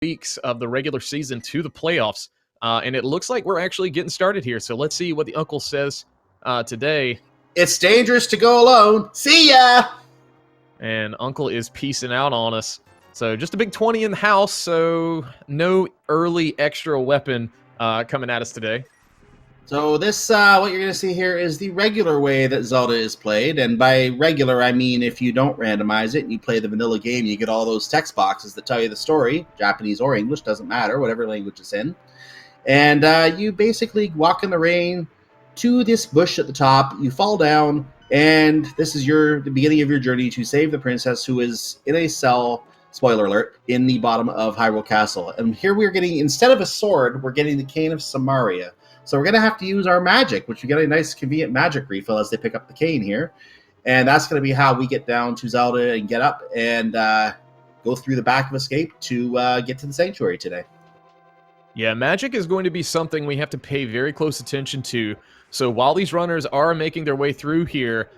weeks of the regular season to the playoffs. And it looks like we're actually getting started here. So let's see what the uncle says today. It's dangerous to go alone. See ya! And uncle is peacing out on us. So just a big 20 in the house. So no early extra weapon coming at us today. So this, what you're going to see here is the regular way that Zelda is played. And by regular, I mean if you don't randomize it and you play the vanilla game, you get all those text boxes that tell you the story, Japanese or English, doesn't matter, whatever language it's in. And you basically walk in the rain to this bush at the top, you fall down, and this is the beginning of your journey to save the princess who is in a cell, spoiler alert, in the bottom of Hyrule Castle. And here we're getting, instead of a sword, we're getting the cane of Samaria. So we're going to have to use our magic, which we get a nice convenient magic refill as they pick up the cane here. And that's going to be how we get down to Zelda and get up and go through the back of Escape to get to the Sanctuary today. Yeah, magic is going to be something we have to pay very close attention to. So while these runners are making their way through here,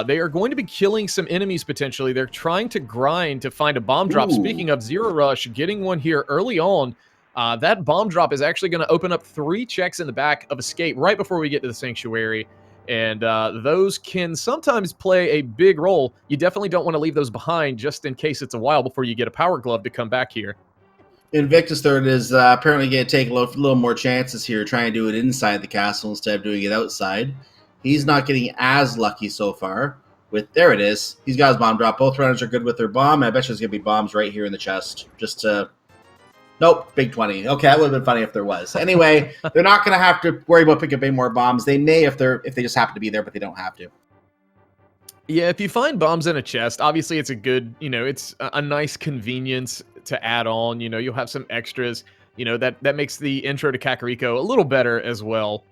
they are going to be killing some enemies potentially. They're trying to grind to find a bomb drop. Ooh. Speaking of Zer0rush, getting one here early on. That bomb drop is actually going to open up 3 checks in the back of Escape right before we get to the Sanctuary. And those can sometimes play a big role. You definitely don't want to leave those behind just in case it's a while before you get a power glove to come back here. invictus2011 is apparently going to take a little more chances here, trying to do it inside the castle instead of doing it outside. He's not getting as lucky so far. There it is. He's got his bomb drop. Both runners are good with their bomb. I bet you there's going to be bombs right here in the chest. Just to... Nope, big 20. Okay, that would have been funny if there was. Anyway, they're not going to have to worry about picking up any more bombs. They may if they just happen to be there, but they don't have to. Yeah, if you find bombs in a chest, obviously it's a good, it's a nice convenience to add on. You'll have some extras. That makes the intro to Kakariko a little better as well.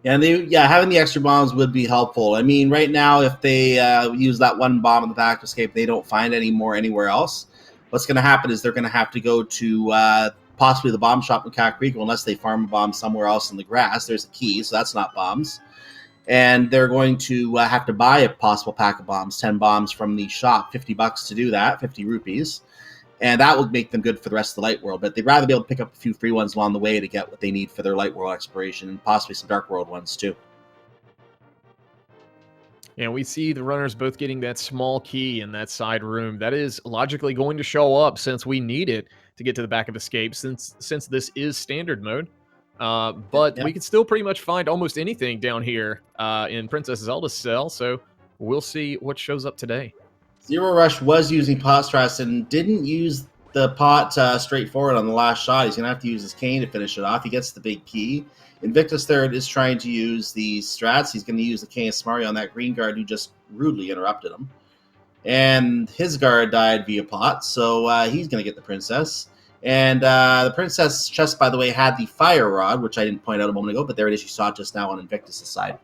And having the extra bombs would be helpful. I mean, right now, if they use that one bomb in the back of Escape, they don't find any more anywhere else. What's going to happen is they're going to have to go to possibly the bomb shop in Kakariko unless they farm a bomb somewhere else in the grass. There's a key, so that's not bombs. And they're going to have to buy a possible pack of bombs, 10 bombs from the shop, $50 to do that, 50 rupees. And that will make them good for the rest of the Light World. But they'd rather be able to pick up a few free ones along the way to get what they need for their Light World exploration and possibly some Dark World ones too. And we see the runners both getting that small key in that side room. That is logically going to show up since we need it to get to the back of Escape since this is standard mode. But we can still pretty much find almost anything down here in Princess Zelda's cell, so we'll see what shows up today. Zer0rush was using pot strats and didn't use the pot straightforward on the last shot. He's going to have to use his cane to finish it off. He gets the big key. invictus2011 is trying to use the strats. He's going to use the cane of Samaria on that green guard who just rudely interrupted him. And his guard died via pot, so he's going to get the princess. And the princess chest, by the way, had the fire rod, which I didn't point out a moment ago, but there it is. You saw it just now on Invictus' side.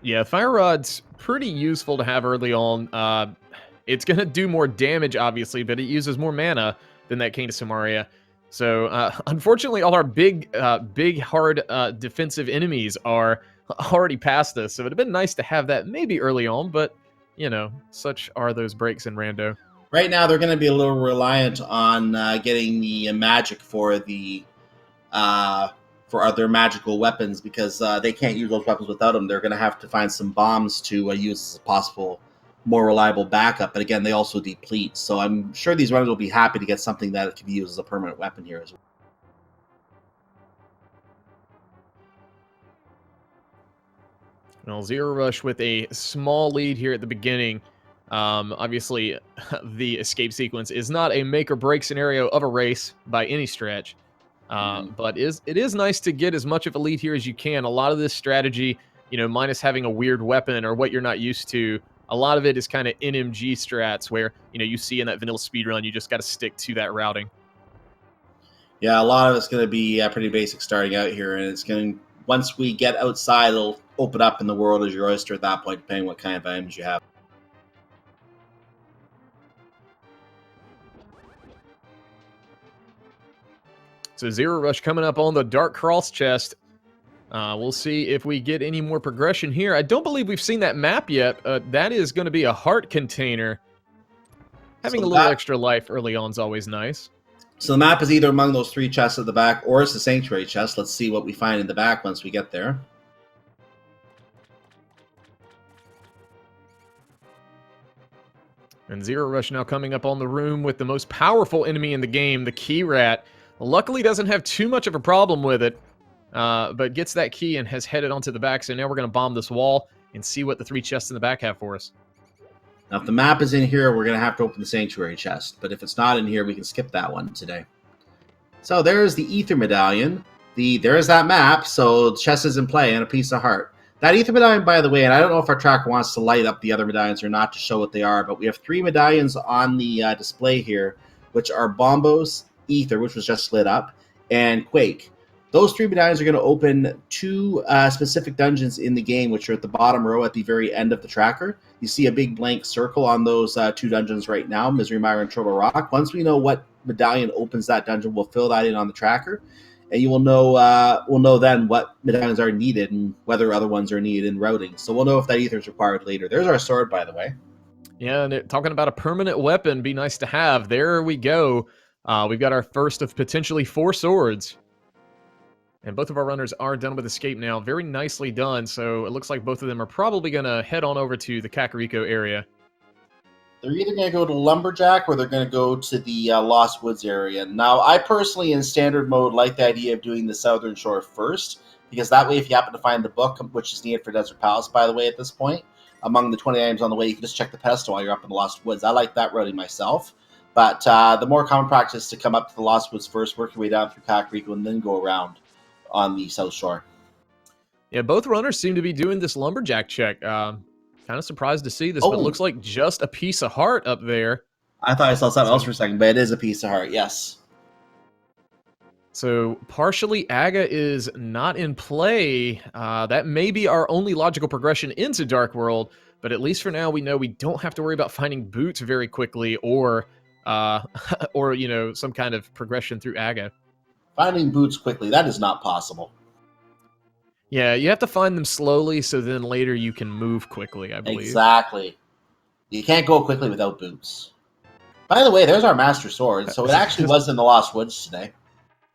Yeah, fire rod's pretty useful to have early on. It's going to do more damage, obviously, but it uses more mana than that cane of Samaria. So, unfortunately, all our big, hard defensive enemies are already past us. So it would have been nice to have that maybe early on, but, such are those breaks in Rando. Right now, they're going to be a little reliant on getting the magic for other magical weapons because they can't use those weapons without them. They're going to have to find some bombs to use as a possible more reliable backup. But again, they also deplete. So I'm sure these runners will be happy to get something that can be used as a permanent weapon here as well. Well, Zer0rush with a small lead here at the beginning. Obviously, the escape sequence is not a make-or-break scenario of a race by any stretch. But it is nice to get as much of a lead here as you can. A lot of this strategy, minus having a weird weapon or what you're not used to, a lot of it is kind of NMG strats where, you see in that vanilla speedrun, you just got to stick to that routing. Yeah, a lot of it's going to be pretty basic starting out here, and it's going to, once we get outside, it'll open up in the world as your oyster at that point, depending on what kind of items you have. So Zer0rush coming up on the Dark Cross chest. We'll see if we get any more progression here. I don't believe we've seen that map yet. That is going to be a heart container. Having So a little extra life early on is always nice. So the map is either among those 3 chests at the back, or it's the sanctuary chest. Let's see what we find in the back once we get there. And Zer0rush now coming up on the room with the most powerful enemy in the game, the key rat. Luckily doesn't have too much of a problem with it, but gets that key and has headed onto the back. So now we're going to bomb this wall and see what the 3 chests in the back have for us. Now, if the map is in here, we're going to have to open the sanctuary chest. But if it's not in here, we can skip that one today. So there's the Ether Medallion. There's that map, so the chest is in play, and a piece of heart. That Ether Medallion, by the way, and I don't know if our tracker wants to light up the other medallions or not to show what they are, but we have 3 medallions on the display here, which are Bombos, Ether, which was just lit up, and Quake. Those 3 medallions are going to open 2 specific dungeons in the game, which are at the bottom row at the very end of the tracker. You see a big blank circle on those 2 dungeons right now, Misery Mire and Turtle Rock. Once we know what medallion opens that dungeon, we'll fill that in on the tracker, and you will know we'll know then what medallions are needed and whether other ones are needed in routing. So we'll know if that ether is required later. There's our sword, by the way. Yeah, and talking about a permanent weapon, be nice to have. There we go. We've got our first of potentially 4 swords. And both of our runners are done with escape now. Very nicely done. So it looks like both of them are probably going to head on over to the Kakariko area. They're either going to go to Lumberjack or they're going to go to the Lost Woods area. Now, I personally, in standard mode, like the idea of doing the Southern Shore first, because that way, if you happen to find the book, which is needed for Desert Palace, by the way, at this point, among the 20 items on the way, you can just check the pedestal while you're up in the Lost Woods. I like that routing myself. But the more common practice is to come up to the Lost Woods first, work your way down through Kakariko, and then go around on the South Shore. Yeah, both runners seem to be doing this Lumberjack check. Kind of surprised to see this, but it looks like just a piece of heart up there. I thought I saw something else for a second, but it is a piece of heart, yes. So partially Aga is not in play. That may be our only logical progression into Dark World, but at least for now we know we don't have to worry about finding boots very quickly or you know, some kind of progression through Aga. Finding boots quickly, that is not possible. Yeah, you have to find them slowly so then later you can move quickly, I believe. Exactly. You can't go quickly without boots. By the way, there's our Master Sword, so it actually was in the Lost Woods today.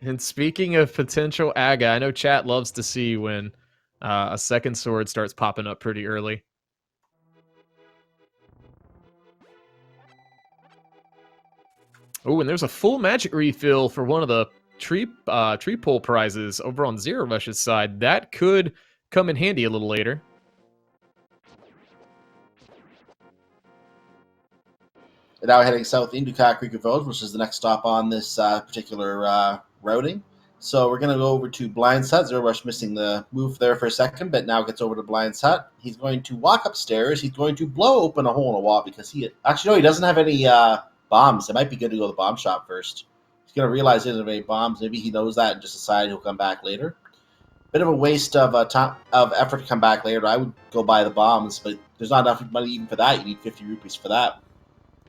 And speaking of potential Aga, I know chat loves to see when a second sword starts popping up pretty early. Oh, and there's a full magic refill for one of the tree pull prizes over on Zer0rush's side. That could come in handy a little later. We're now heading south into Kakariko Village, which is the next stop on this particular routing. So we're going to go over to Blind's Hut. Zer0rush missing the move there for a second, but now gets over to Blind's Hut. He's going to walk upstairs. He's going to blow open a hole in a wall because he doesn't have any bombs. It might be good to go to the bomb shop first. He's going to realize he doesn't have any bombs. Maybe he knows that and just decided he'll come back later. Bit of a waste of time of effort to come back later. I would go buy the bombs, but there's not enough money even for that. You need 50 rupees for that.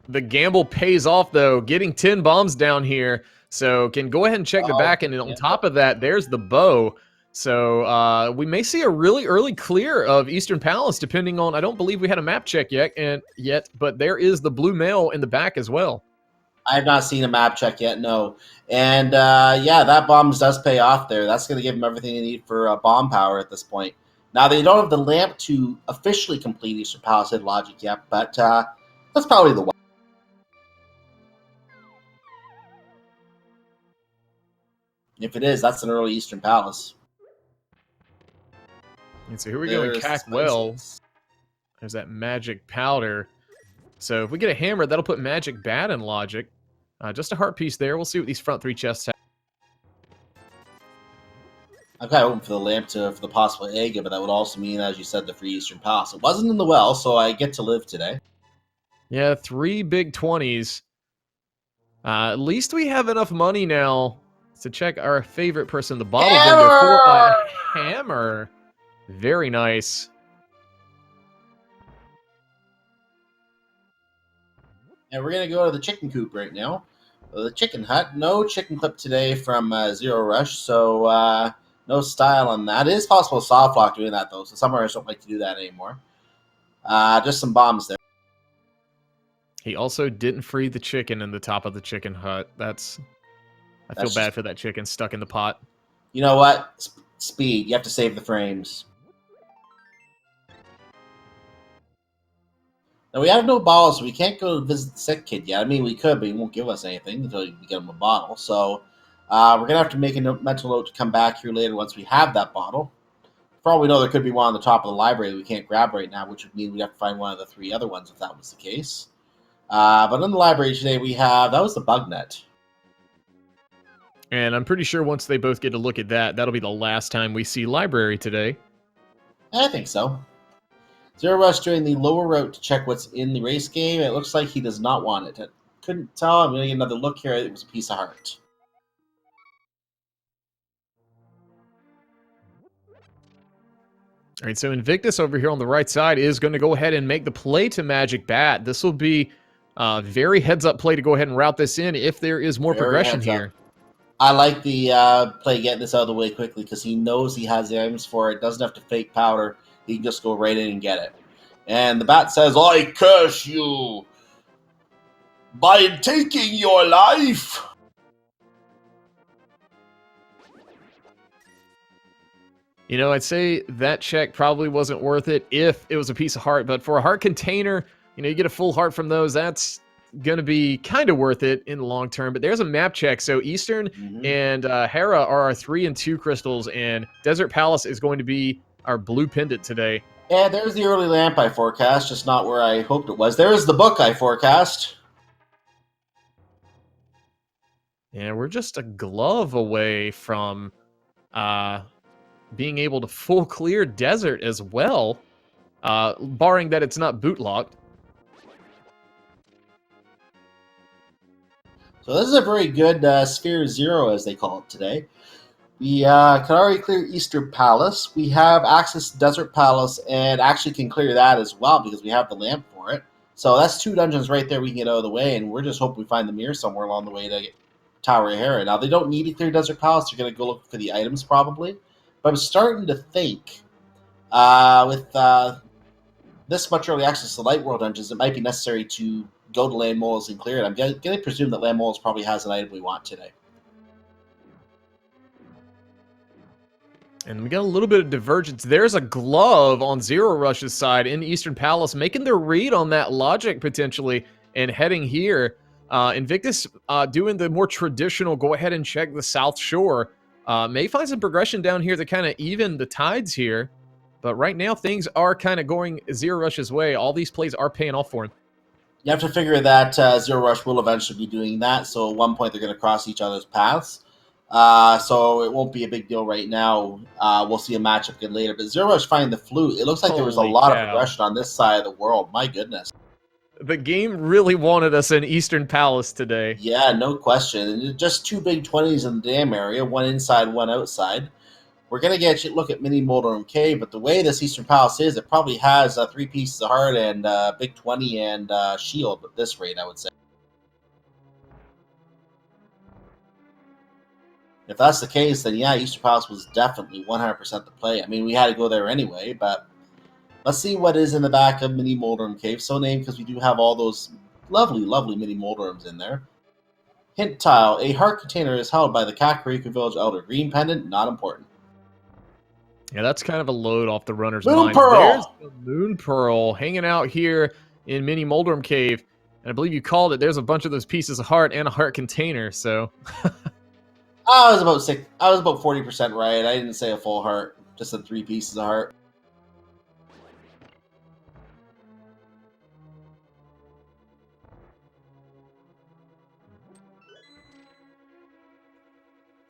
The gamble pays off, though. Getting 10 bombs down here. So can go ahead and check the back. And on top of that, there's the bow. So we may see a really early clear of Eastern Palace, depending on, I don't believe we had a map check yet, but there is the blue mail in the back as well. I have not seen a map check yet, no. And yeah, that bombs does pay off there. That's going to give him everything he needs for bomb power at this point. Now, they don't have the lamp to officially complete Eastern Palace Hidden Logic yet, but that's probably the one. If it is, that's an early Eastern Palace. And so here we go in Cackwell. There's that magic powder. So if we get a hammer, that'll put magic bad in logic. Just a heart piece there. We'll see what these front 3 chests have. I'm kind of hoping for the lamp for the possible egg, but that would also mean, as you said, the free Eastern Palace. It wasn't in the well, so I get to live today. Yeah, 3 big 20s. At least we have enough money now to check our favorite person, the bottle vendor, for a hammer. Very nice. And we're going to go to the chicken coop right now. The chicken hut. No chicken clip today from Zer0rush, so no style on that. It is possible Softlock doing that, though, so some runners don't like to do that anymore. Just some bombs there. He also didn't free the chicken in the top of the chicken hut. I feel bad for that chicken stuck in the pot. You know what? Speed. You have to save the frames. Now, we have no bottles, so we can't go visit the sick kid yet. I mean, we could, but he won't give us anything until we get him a bottle. So we're going to have to make a mental note to come back here later once we have that bottle. For all we know, there could be one on the top of the library that we can't grab right now, which would mean we'd have to find one of the 3 other ones if that was the case. But in the library today, that was the bug net. And I'm pretty sure once they both get a look at that, that'll be the last time we see library today. I think so. Zer0rush doing the lower route to check what's in the race game. It looks like he does not want it. I couldn't tell. I'm going to get another look here. It was a piece of heart. All right, so Invictus over here on the right side is going to go ahead and make the play to Magic Bat. This will be a very heads-up play to go ahead and route this in if there is more progression here. I like the play getting this out of the way quickly because he knows he has the items for it. Doesn't have to fake powder. He can just go right in and get it. And the bat says, "I curse you by taking your life." You know, I'd say that check probably wasn't worth it if it was a piece of heart. But for a heart container, you know, you get a full heart from those. That's going to be kind of worth it in the long term. But there's a map check. So Eastern and Hera are our 3 and 2 crystals. And Desert Palace is going to be our blue pendant today. Yeah, there's the early lamp I forecast, just not where I hoped it was. There's the book I forecast. Yeah, we're just a glove away from being able to full clear desert as well, barring that it's not boot locked. So this is a very good Sphere 0, as they call it today. We can already clear Eastern Palace. We have access to Desert Palace and actually can clear that as well because we have the lamp for it. So that's 2 dungeons right there we can get out of the way, and we're just hoping we find the mirror somewhere along the way to get Tower of Hera. Now, they don't need to clear Desert Palace. They're going to go look for the items probably. But I'm starting to think with this much early access to Light World dungeons, it might be necessary to go to Land Moles and clear it. I'm going to presume that Land Moles probably has an item we want today. And we got a little bit of divergence. There's a glove on Zer0rush's side in Eastern Palace, making their read on that logic potentially and heading here. Invictus doing the more traditional go ahead and check the South Shore. May find some progression down here to kind of even the tides here. But right now, things are kind of going Zer0rush's way. All these plays are paying off for him. You have to figure that Zer0rush will eventually be doing that. So at one point, they're going to cross each other's paths. So it won't be a big deal right now. We'll see a matchup again later. But Zer0rush finding the flute. It looks like there was a lot of progression on this side of the world. My goodness. The game really wanted us in Eastern Palace today. Yeah, no question. Just 2 big 20s in the dam area, one inside, one outside. We're going to get a look at Mini Moldrum Cave, but the way this Eastern Palace is, it probably has 3 pieces of heart and big 20 and shield at this rate, I would say. If that's the case, then yeah, Eastern Palace was definitely 100% the play. I mean, we had to go there anyway, but let's see what is in the back of Mini Moldrum Cave. So named because we do have all those lovely, lovely Mini Moldrums in there. Hint tile. A heart container is held by the Kakariko Village Elder. Green pendant, not important. Yeah, that's kind of a load off the runner's Moon mind. Pearl! There's the Moon Pearl hanging out here in Mini Moldrum Cave. And I believe you called it. There's a bunch of those pieces of heart and a heart container, so... I was about 40% right. I didn't say a full heart. Just the 3 pieces of heart.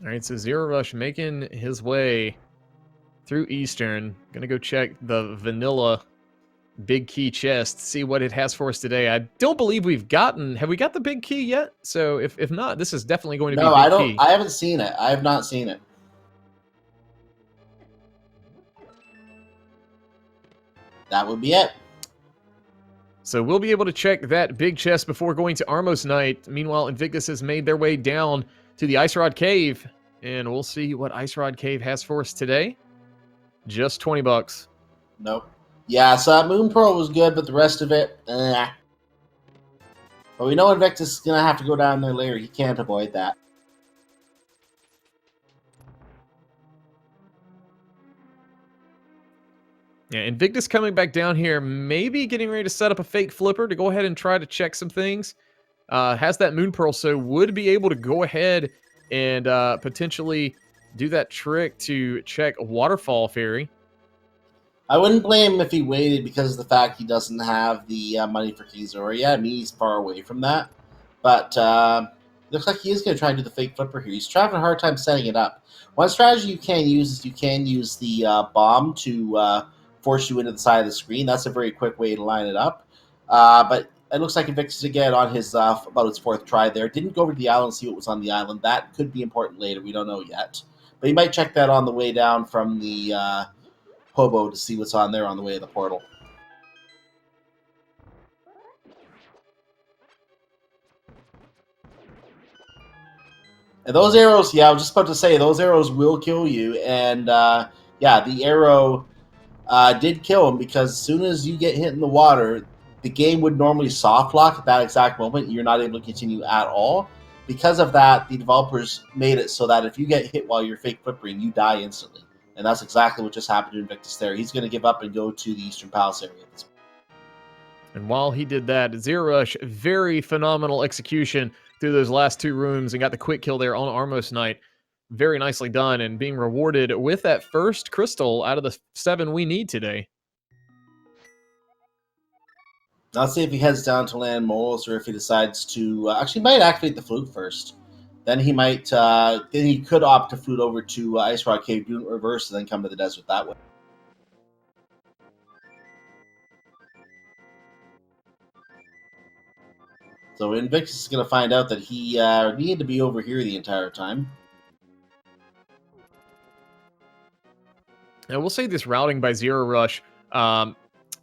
All right, so Zer0rush making his way through Eastern. Gonna go check the vanilla big key chest, see what it has for us today. I don't believe we've gotten... Have we got the big key yet? So if not, this is definitely going to be a big key. I haven't seen it. I have not seen it. That would be it. So we'll be able to check that big chest before going to Armos Night. Meanwhile, Invictus has made their way down to the Ice Rod Cave, and we'll see what Ice Rod Cave has for us today. Just $20. Nope. Yeah, so Moon Pearl was good, but the rest of it, But we know Invictus is going to have to go down there later. He can't avoid that. Yeah, Invictus coming back down here, maybe getting ready to set up a fake flipper to go ahead and try to check some things. Has that Moon Pearl, so would be able to go ahead and potentially do that trick to check Waterfall Fairy. I wouldn't blame him if he waited because of the fact he doesn't have the money for King Zora yet. I mean, he's far away from that. But looks like he is going to try and do the fake flipper here. He's having a hard time setting it up. One strategy you can use is you can use the bomb to force you into the side of the screen. That's a very quick way to line it up. But it looks like Invictus again on his about his fourth try there. Didn't go over to the island and see what was on the island. That could be important later. We don't know yet. But he might check that on the way down from the hobo to see what's on there on the way to the portal. And those arrows, yeah, I was just about to say, those arrows will kill you. And yeah, the arrow did kill him because as soon as you get hit in the water, the game would normally soft lock at that exact moment. You're not able to continue at all. Because of that, the developers made it so that if you get hit while you're fake flippering, you die instantly. And that's exactly what just happened to Invictus there. He's going to give up and go to the Eastern Palace area. And while he did that, Zer0rush, very phenomenal execution through those last two rooms and got the quick kill there on Armos Knight. Very nicely done and being rewarded with that first crystal out of the 7 we need today. I'll see if he heads down to land moles or if he decides to actually might activate the flute first. Then he might then he could opt to flute over to Ice Rock Cave, do it in reverse, and then come to the desert that way. So Invictus is going to find out that he needed to be over here the entire time. And we'll say this routing by Zer0rush,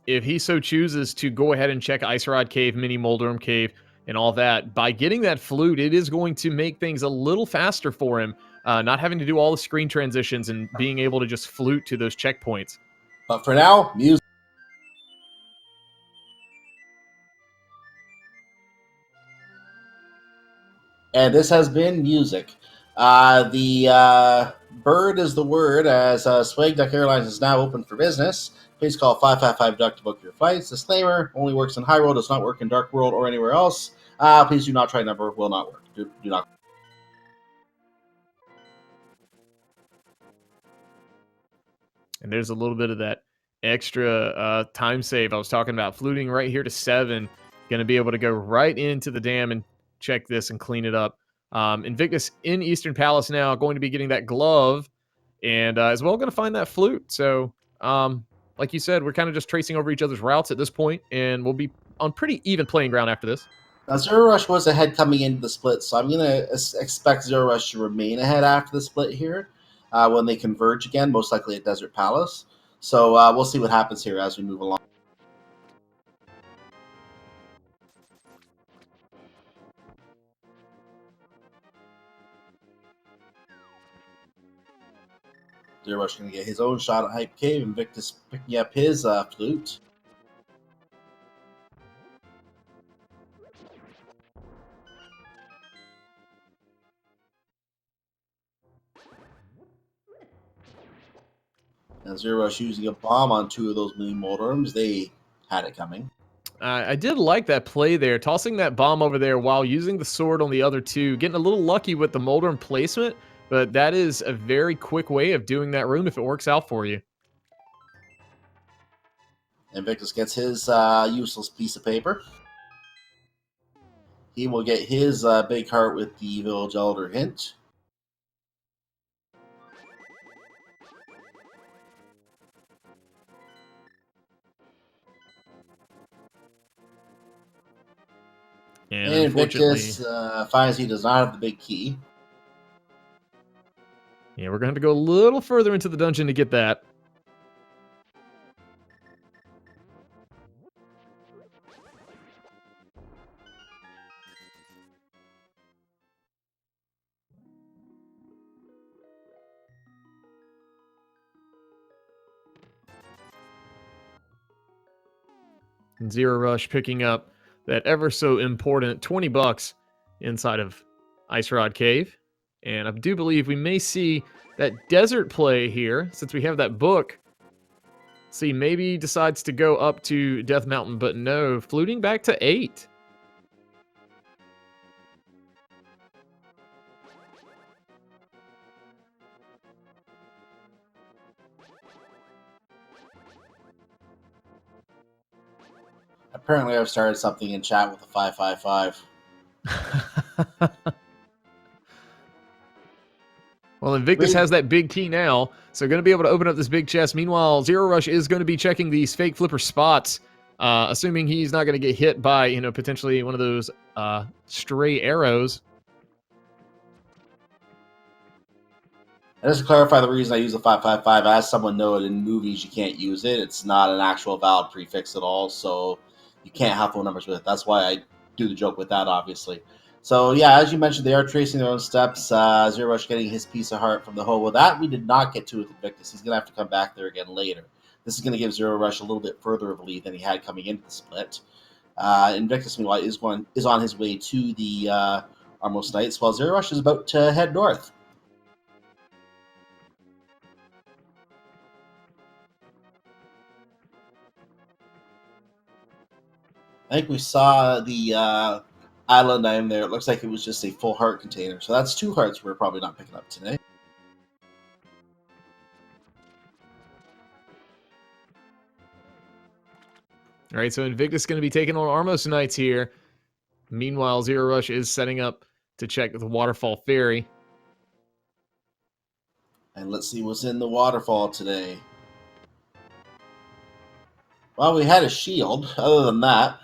if he so chooses to go ahead and check Ice Rod Cave, Mini Moldorm Cave, and all that, by getting that flute, it is going to make things a little faster for him, not having to do all the screen transitions and being able to just flute to those checkpoints. But for now, music. And this has been music. The bird is the word, as Swag Duck Airlines is now open for business. Please call 555 Duck to book your flights. Disclaimer, only works in High World, does not work in Dark World or anywhere else. Please do not try number, will not work. Do not. And there's a little bit of that extra time save I was talking about. Fluting right here to 7. Going to be able to go right into the dam and check this and clean it up. Invictus in Eastern Palace now, going to be getting that glove, and as well going to find that flute. So, like you said, we're kind of just tracing over each other's routes at this point, and we'll be on pretty even playing ground after this. Now, Zer0rush was ahead coming into the split, so I'm going to expect Zer0rush to remain ahead after the split here when they converge again, most likely at Desert Palace. So we'll see what happens here as we move along. Zer0rush going to get his own shot at Hype Cave. Invictus picking up his flute. Now Zer0rush using a bomb on 2 of those mini Moldorms. They had it coming. I did like that play there, tossing that bomb over there while using the sword on the other 2, getting a little lucky with the Moldorm placement, but that is a very quick way of doing that room if it works out for you. Invictus gets his useless piece of paper. He will get his big heart with the Village Elder hint. And Invictus finds he does not have the big key. Yeah, we're going to have to go a little further into the dungeon to get that. And Zer0rush picking up that ever so important 20 bucks inside of Ice Rod Cave. And I do believe we may see that desert play here, since we have that book. See, maybe decides to go up to Death Mountain, but no, fluting back to 8. Apparently, I've started something in chat with a 555. Well, Invictus has that big key now, so going to be able to open up this big chest. Meanwhile, Zer0rush is going to be checking these fake flipper spots, assuming he's not going to get hit by, you know, potentially one of those stray arrows. And just to clarify the reason I use the 555, as someone noted, in movies you can't use it. It's not an actual valid prefix at all, so you can't have phone numbers with it. That's why I do the joke with that, obviously. So, yeah, as you mentioned, they are tracing their own steps. Zer0rush getting his piece of heart from the hole. Well, that we did not get to with Invictus. He's going to have to come back there again later. This is going to give Zer0rush a little bit further of a lead than he had coming into the split. Invictus, meanwhile, is on his way to the Armos Knights, while Zer0rush is about to head north. I think we saw the island item there. It looks like it was just a full heart container. So that's 2 hearts we're probably not picking up today. All right, so Invictus going to be taking on Armos Knights here. Meanwhile, Zer0rush is setting up to check the Waterfall Ferry. And let's see what's in the waterfall today. Well, we had a shield. Other than that,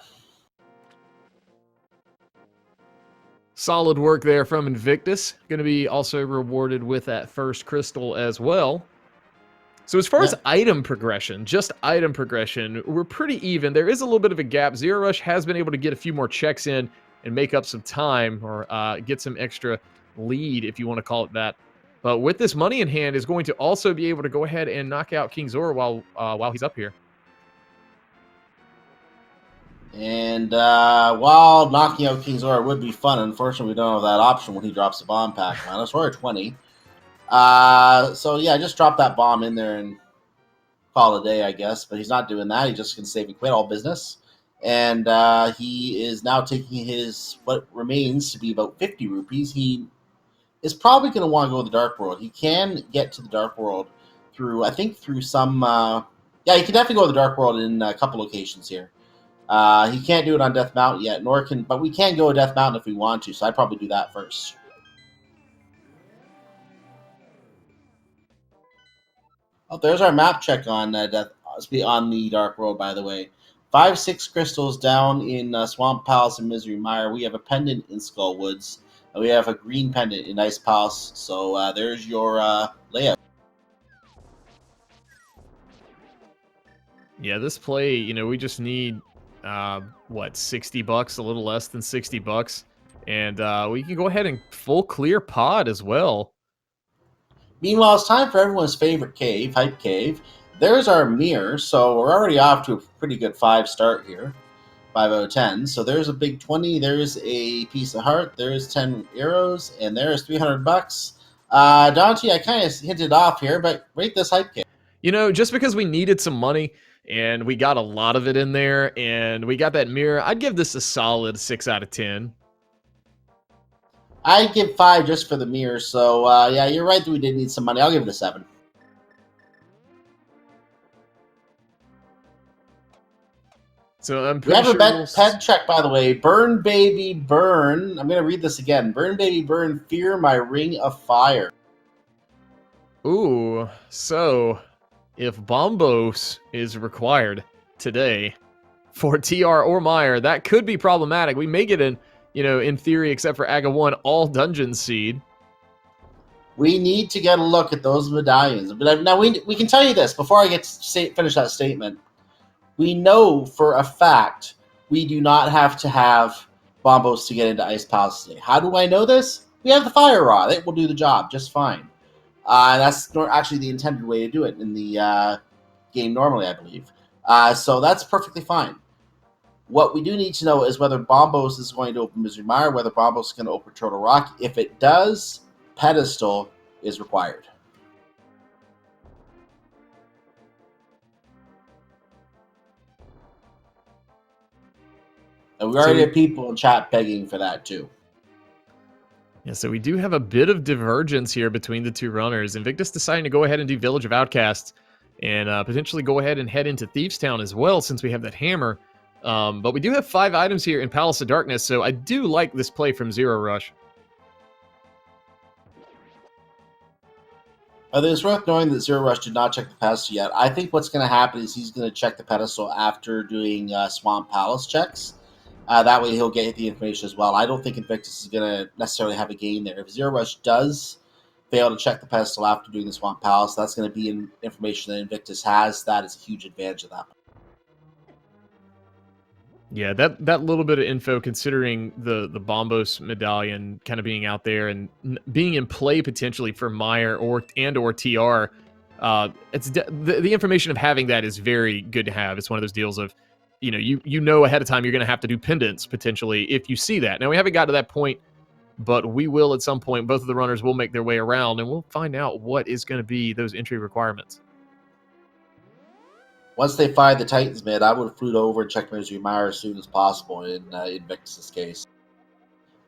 Solid work there from Invictus. Going to be also rewarded with that first crystal as well. So as far as item progression, just item progression, we're pretty even. There is a little bit of a gap. Zer0rush has been able to get a few more checks in and make up some time, or get some extra lead, if you want to call it that. But with this money in hand, is going to also be able to go ahead and knock out King Zora while he's up here. And while knocking out King Zora would be fun, unfortunately we don't have that option when he drops the bomb pack on us. We're at 20. So yeah, just drop that bomb in there and call it a day, I guess. But he's not doing that. He's just going to save and quit all business. And he is now taking his, what remains to be about 50 rupees. He is probably going to want to go to the Dark World. He can get to the Dark World through, I think, through some... yeah, he can definitely go to the Dark World in a couple locations here. He can't do it on Death Mountain yet, but we can go to Death Mountain if we want to, so I'd probably do that first. Oh, there's our map check on on the Dark World, by the way. 5-6 crystals down in Swamp Palace and Misery Mire. We have a pendant in Skull Woods. And we have a green pendant in Ice Palace. So there's your layout. Yeah, this play, you know, we just need, what, 60 bucks, a little less than 60 bucks. And we can go ahead and full clear pod as well. Meanwhile, it's time for everyone's favorite cave, Hype Cave. There's our mirror, so we're already off to a pretty good 5 start here. 5 out of 10. So there's a big 20, there's a piece of heart, there's 10 arrows, and there's 300 bucks. Dante, I kind of hinted off here, but rate this Hype Cave. You know, just because we needed some money, and we got a lot of it in there, and we got that mirror, I'd give this a solid 6 out of 10. I'd give 5 just for the mirror, so yeah, you're right that we did need some money. I'll give it a 7. So I'm pretty sure we have a ped check, by the way. Burn, baby, burn. I'm going to read this again. Burn, baby, burn. Fear my ring of fire. Ooh, so if Bombos is required today for TR or Meyer, that could be problematic. We may get in, you know, in theory, except for Aga 1, all dungeon seed. We need to get a look at those medallions. But now we can tell you this before I get to finish that statement. We know for a fact we do not have to have Bombos to get into Ice Palace today. How do I know this? We have the Fire Rod. It will do the job just fine. That's actually the intended way to do it in the game normally, I believe. So that's perfectly fine. What we do need to know is whether Bombos is going to open Misery Mire, whether Bombos is going to open Turtle Rock. If it does, Pedestal is required. And we already have people in chat begging for that too. Yeah, so we do have a bit of divergence here between the two runners. Invictus deciding to go ahead and do Village of Outcasts and potentially go ahead and head into Thieves Town as well, since we have that hammer. But we do have 5 items here in Palace of Darkness, so I do like this play from Zer0rush. It's worth knowing that Zer0rush did not check the pedestal yet. I think what's going to happen is he's going to check the pedestal after doing Swamp Palace checks. That way he'll get the information as well. I don't think Invictus is going to necessarily have a gain there. If Zer0rush does fail to check the pedestal after doing the Swamp Palace, that's going to be information that Invictus has. That is a huge advantage of that. Yeah, that little bit of info, considering the Bombos medallion kind of being out there and being in play potentially for Meyer or TR, it's the information of having that is very good to have. It's one of those deals of, you know ahead of time you're going to have to do pendants potentially if you see that. Now, we haven't got to that point, but we will at some point. Both of the runners will make their way around, and we'll find out what is going to be those entry requirements. Once they find the Titans mid, I would Flute over and check Misery Mire as soon as possible in Invictus' case.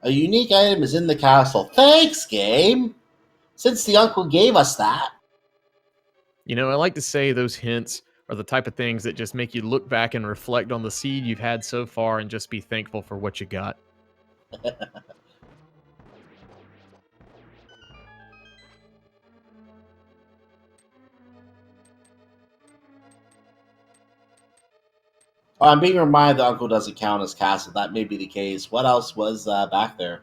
A unique item is in the castle. Thanks, game! Since the uncle gave us that. I like to say those hints are the type of things that just make you look back and reflect on the seed you've had so far and just be thankful for what you got. I'm being reminded the uncle doesn't count as castle. That may be the case. What else was back there?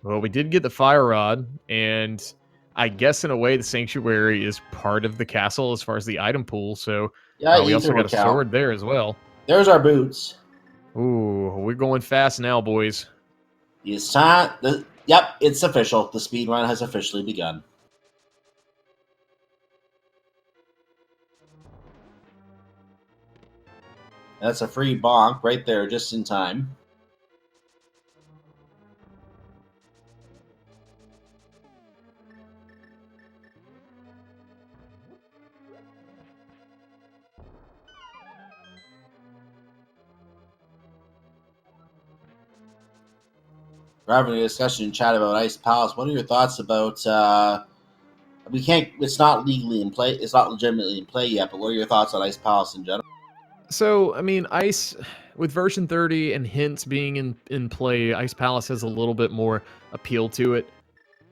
Well, we did get the Fire Rod, and I guess in a way the Sanctuary is part of the castle as far as the item pool, so Yeah, we also got a sword there as well. There's our boots. Ooh, we're going fast now, boys. It's time. Yep, it's official. The speed run has officially begun. That's a free bonk right there, just in time. We're having a discussion in chat about Ice Palace. What are your thoughts about? We can't. It's not legally in play. It's not legitimately in play yet. But what are your thoughts on Ice Palace in general? So, I mean, Ice, with version 30 and hints being in play, Ice Palace has a little bit more appeal to it.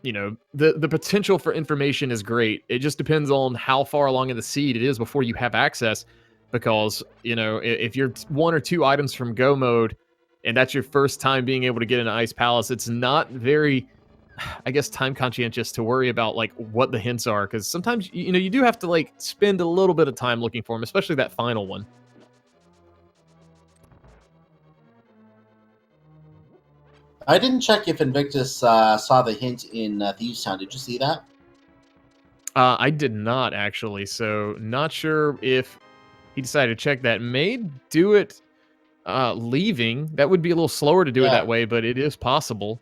The potential for information is great. It just depends on how far along in the seed it is before you have access. Because, if you're 1 or 2 items from go mode, and that's your first time being able to get into Ice Palace, it's not very, I guess, time conscientious to worry about, like, what the hints are. Because sometimes, you do have to, like, spend a little bit of time looking for them, especially that final one. I didn't check if Invictus saw the hint in Thieves Town. Did you see that? I did not, actually. So, not sure if he decided to check that. May do it leaving. That would be a little slower to do it that way, but it is possible.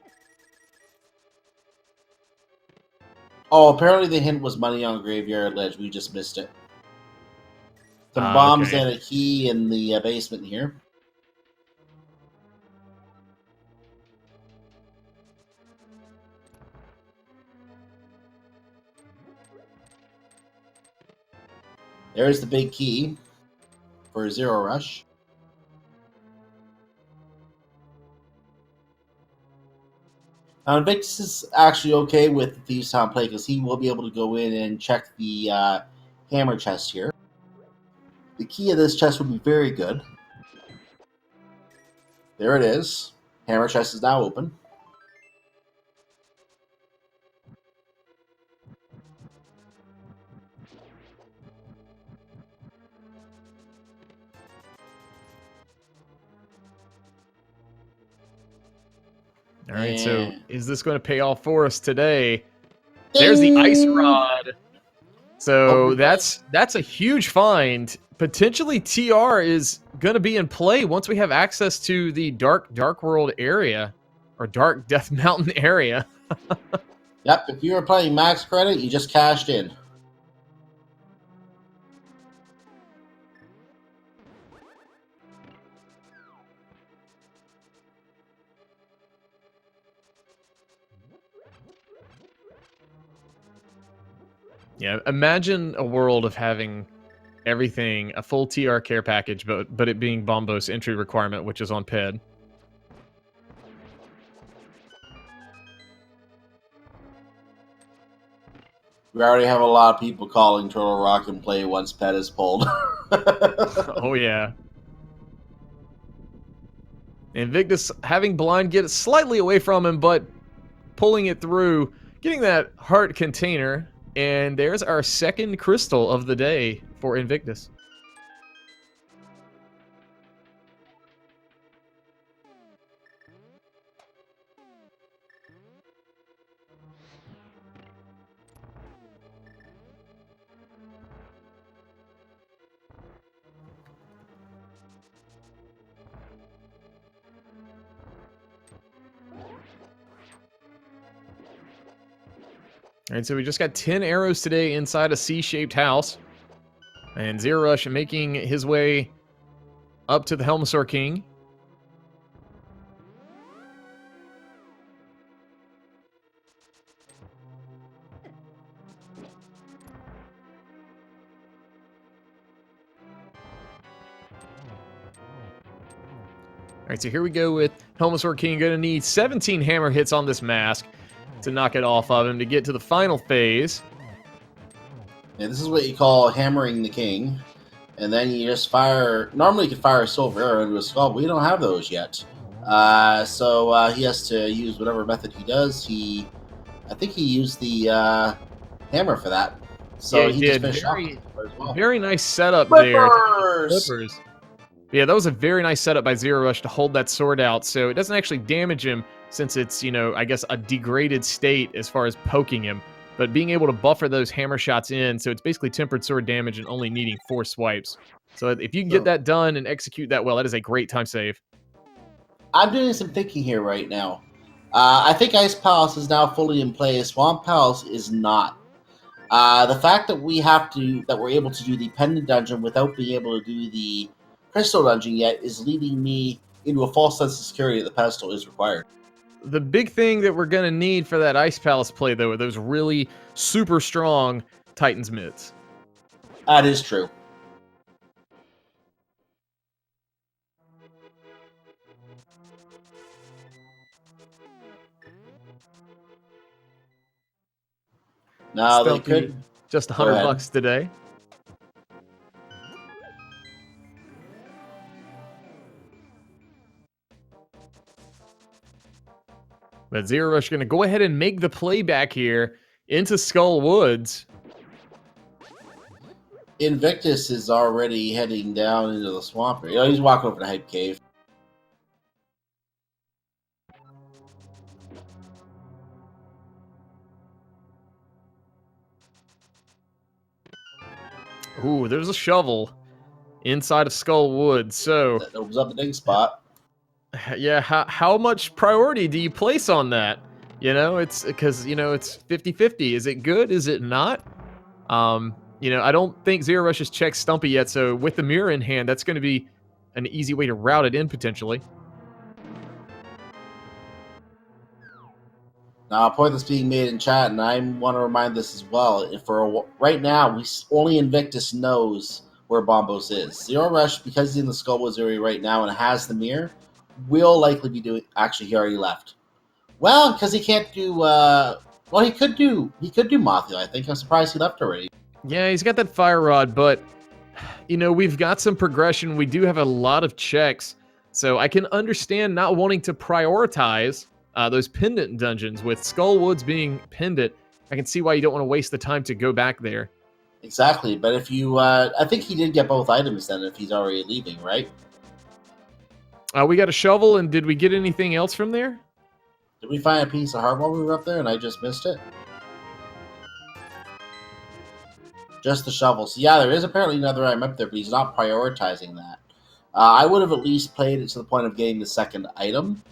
Oh, apparently the hint was money on Graveyard Ledge. We just missed it. Some bombs and a key in the basement here. There's the big key for Zer0rush. Now, Invictus is actually okay with the Thieves Town play because he will be able to go in and check the hammer chest here. The key of this chest would be very good. There it is. Hammer chest is now open. All right, so is this going to pay off for us today? Ding! There's the Ice Rod. So Hopefully, that's a huge find. Potentially TR is going to be in play once we have access to the Dark World area or Dark Death Mountain area. yep. If you were playing max credit, you just cashed in. Yeah, imagine a world of having everything, a full TR care package, but it being Bombos entry requirement, which is on PED. We already have a lot of people calling Turtle Rock and play once Pet is pulled. Oh yeah. Invictus having blind get slightly away from him, but pulling it through, getting that heart container, and there's our second crystal of the day for Invictus. All right, so we just got 10 arrows today inside a C-shaped house. And Zer0rush making his way up to the Helmasaur King. All right, so here we go with Helmasaur King. Going to need 17 hammer hits on this mask to knock it off of him to get to the final phase. Yeah, this is what you call hammering the king. And then you just fire... Normally you could fire a silver arrow into his skull, but we don't have those yet. So he has to use whatever method he does. I think he used the hammer for that. So yeah, he did. just finished off as well. Very nice setup Flippers! there. Flippers. Yeah, that was a very nice setup by Zer0rush to hold that sword out, so it doesn't actually damage him since it's, you know, I guess a degraded state as far as poking him, but being able to buffer those hammer shots in, so it's basically tempered sword damage and only needing 4 swipes. So if you can get that done and execute that well, that is a great time save. I'm doing some thinking here right now. I think Ice Palace is now fully in play. Swamp Palace is not. The fact that we're able to do the pendant dungeon without being able to do the crystal dungeon yet is leading me into a false sense of security that the pedestal is required. The big thing that we're going to need for that Ice Palace play, though, are those really super strong Titan's mids. That is true. Now they could just $100 today. But Zer0rush going to go ahead and make the play back here into Skull Woods. Invictus is already heading down into the swamp. You know, he's walking over to Hype Cave. Ooh, there's a shovel inside of Skull Woods. So That opens up the dig spot. Yeah, how much priority do you place on that? You know, it's because, you know, it's 50-50. Is it good? Is it not? You know, I don't think Zer0rush has checked Stumpy yet, so with the mirror in hand, that's going to be an easy way to route it in, potentially. Now, a point that's being made in chat, and I want to remind this as well. Right now, only Invictus knows where Bombos is. Zer0rush, because he's in the Skullwoods area right now and has the mirror, will likely be doing... Actually, he already left. Well, because he can't do... well, he could do Mothio, I think. I'm surprised he left already. Yeah, he's got that fire rod, but, you know, we've got some progression. We do have a lot of checks, so I can understand not wanting to prioritize those pendant dungeons. With Skull Woods being pendant, I can see why you don't want to waste the time to go back there. Exactly, but if you... I think he did get both items then if he's already leaving, right? We got a shovel, and did we get anything else from there? Did we find a piece of heart while we were up there and I just missed it? Just the shovel. So yeah, there is apparently another item up there, but he's not prioritizing that. I would have at least played it to the point of getting the second item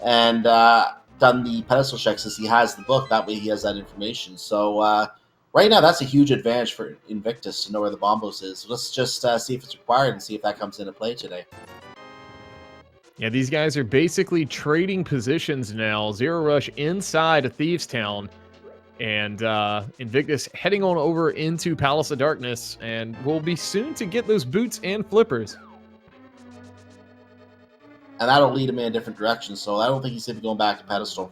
and done the pedestal check since he has the book. That way he has that information. So right now that's a huge advantage for Invictus to know where the Bombos is. So let's just see if it's required and see if that comes into play today. Yeah, these guys are basically trading positions now. Zer0rush inside of Thieves Town. And Invictus heading on over into Palace of Darkness. And we'll be soon to get those boots and flippers. And that'll lead him in a different direction, so I don't think he's going to be going back to Pedestal.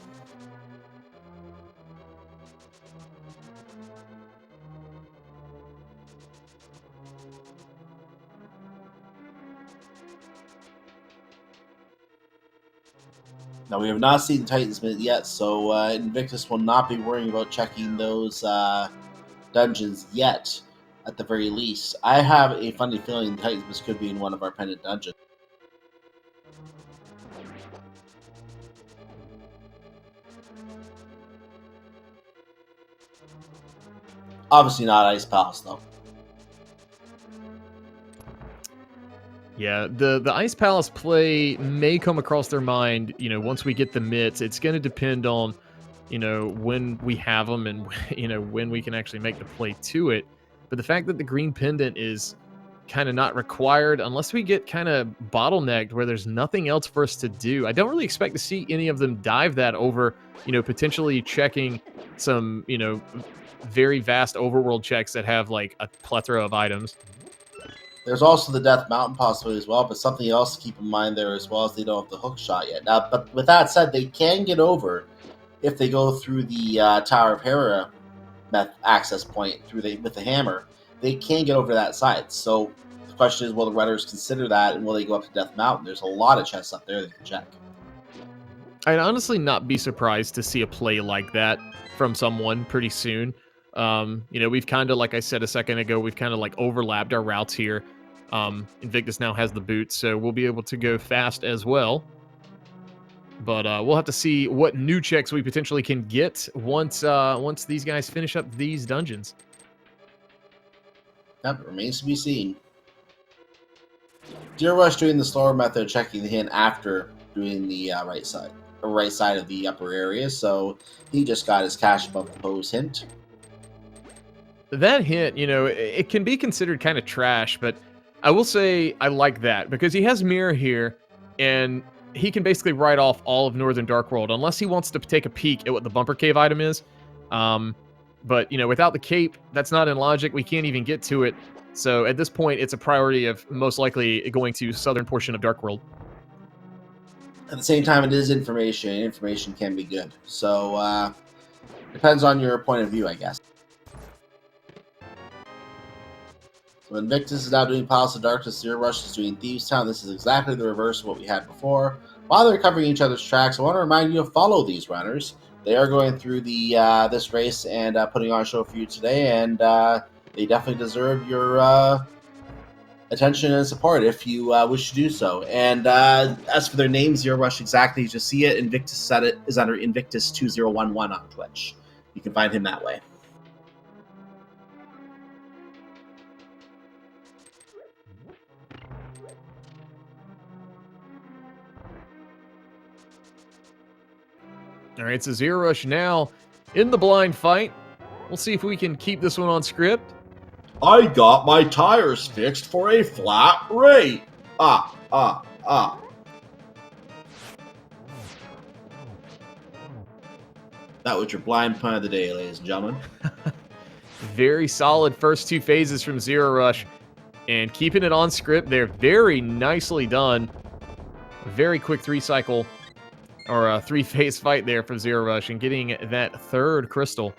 Now, we have not seen Titan's Mint yet, so Invictus will not be worrying about checking those dungeons yet, at the very least. I have a funny feeling Titan's Mint could be in one of our pendant dungeons. Obviously not Ice Palace, though. Yeah, the Ice Palace play may come across their mind, you know, once we get the mitts. It's going to depend on, you know, when we have them and, you know, when we can actually make the play to it. But the fact that the green pendant is kind of not required, unless we get kind of bottlenecked where there's nothing else for us to do. I don't really expect to see any of them dive that over, you know, potentially checking some, you know, very vast overworld checks that have like a plethora of items. There's also the Death Mountain possibility as well, but something else to keep in mind there as well is they don't have the hook shot yet. Now, but with that said, they can get over if they go through the Tower of Hera access point with the hammer. They can get over to that side. So the question is, will the runners consider that, and will they go up to Death Mountain? There's a lot of chests up there they can check. I'd honestly not be surprised to see a play like that from someone pretty soon. You know, we've kind of, like I said a second ago, we've kind of like overlapped our routes here. Invictus now has the boots, so we'll be able to go fast as well. But we'll have to see what new checks we potentially can get once these guys finish up these dungeons. That remains to be seen. Zer0rush doing the slower method, checking the hint after doing the right side of the upper area, so he just got his cash above the pose hint. That hint, you know, it can be considered kind of trash, but I will say I like that because he has mirror here, and he can basically write off all of Northern Darkworld unless he wants to take a peek at what the Bumper Cave item is. But, you know, without the cape, that's not in logic. We can't even get to it. So at this point, it's a priority of most likely going to southern portion of Darkworld. At the same time, it is information. Information can be good. So, depends on your point of view, I guess. So Invictus is now doing Palace of Darkness, Zer0rush is doing Thieves Town. This is exactly the reverse of what we had before. While they're covering each other's tracks, I want to remind you to follow these runners. They are going through the this race and putting on a show for you today, and they definitely deserve your attention and support if you wish to do so. And as for their names, Zer0rush exactly as you see it, Invictus is under invictus2011 on Twitch. You can find him that way. All right, so Zer0rush now in the blind fight. We'll see if we can keep this one on script. I got my tires fixed for a flat rate. That was your blind pun of the day, ladies and gentlemen. Very solid first two phases from Zer0rush. And keeping it on script there. Very nicely done. Very quick three-cycle or a three-phase fight there for Zer0rush and getting that third crystal.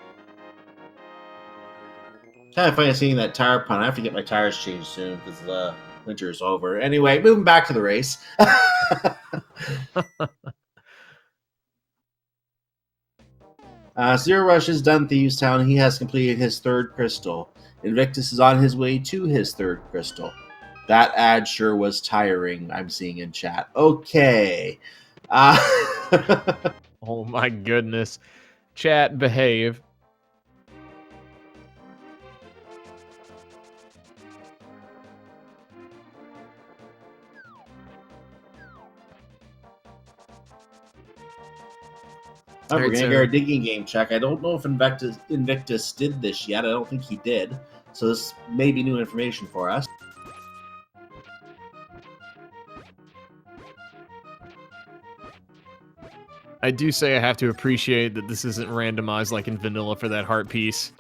Kind of funny seeing that tire pun. I have to get my tires changed soon because the winter is over. Anyway, moving back to the race. Zer0rush is done Thieves Town. He has completed his third crystal. Invictus is on his way to his third crystal. That ad sure was tiring, I'm seeing in chat. Okay. Oh my goodness. Chat, behave. We're Alright, going to so get our digging game check. I don't know if Invictus did this yet. I don't think he did. So this may be new information for us. I do say I have to appreciate that this isn't randomized like in vanilla for that heart piece.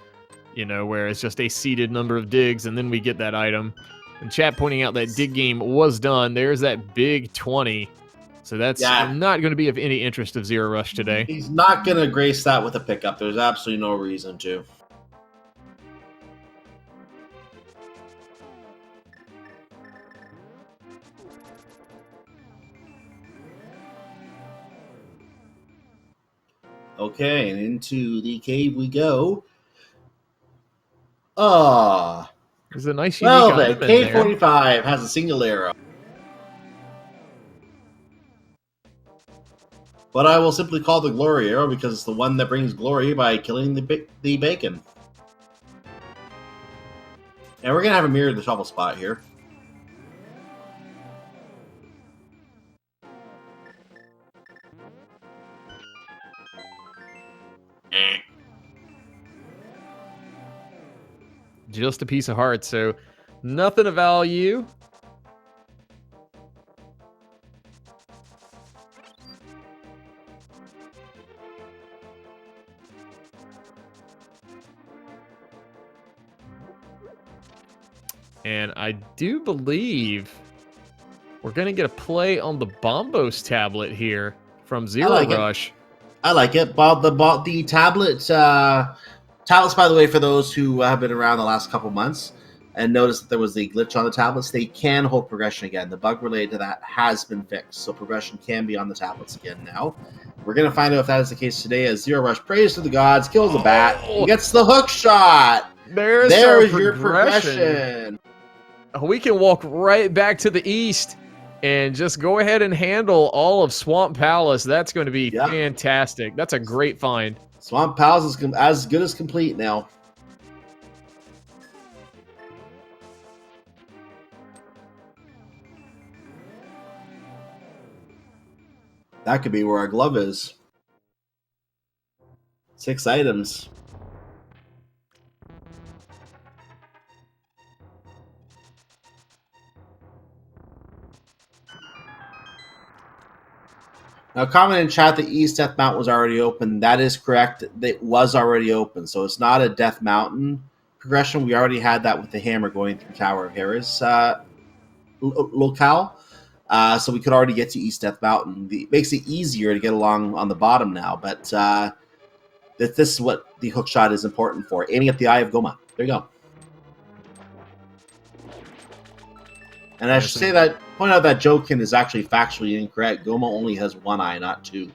You know, where it's just a seeded number of digs and then we get that item. And chat pointing out that dig game was done. There's that big 20. So that's not going to be of any interest of Zer0rush today. He's not going to grace that with a pickup. There's absolutely no reason to. Okay, and into the cave we go. There's a nice unique item in there. K45 has a single arrow. But I will simply call the glory arrow because it's the one that brings glory by killing the bacon. And we're going to have a mirror in the shovel spot here. Just a piece of heart, so nothing of value. And I do believe we're going to get a play on the Bombos tablet here from Zer0rush. I like it. The tablet... tablets, by the way, for those who have been around the last couple months and noticed that there was the glitch on the tablets, they can hold progression again. The bug related to that has been fixed, so progression can be on the tablets again now. We're going to find out if that is the case today as Zer0rush prays to the gods, kills the bat, and gets the hook shot. There's your progression. We can walk right back to the east and just go ahead and handle all of Swamp Palace. That's going to be fantastic. That's a great find. Swamp Palace is as good as complete now. That could be where our glove is. 6 items. Now, comment in chat that East Death Mountain was already open. That is correct. It was already open, so it's not a Death Mountain progression. We already had that with the hammer going through Tower of Harris locale. So we could already get to East Death Mountain. It makes it easier to get along on the bottom now, but this is what the hook shot is important for. Aiming at the Eye of Goma. There you go. And I should say that, point out that Jokin is actually factually incorrect. Goma only has 1 eye, not 2.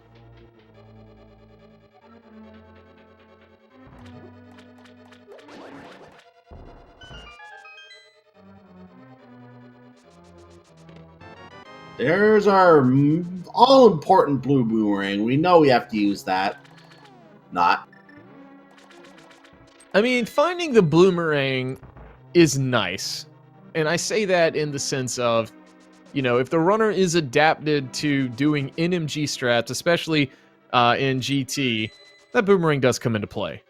There's our all-important blue boomerang. We know we have to use that. Not. I mean, finding the boomerang is nice. And I say that in the sense of, you know, if the runner is adapted to doing NMG strats, especially in GT, that boomerang does come into play.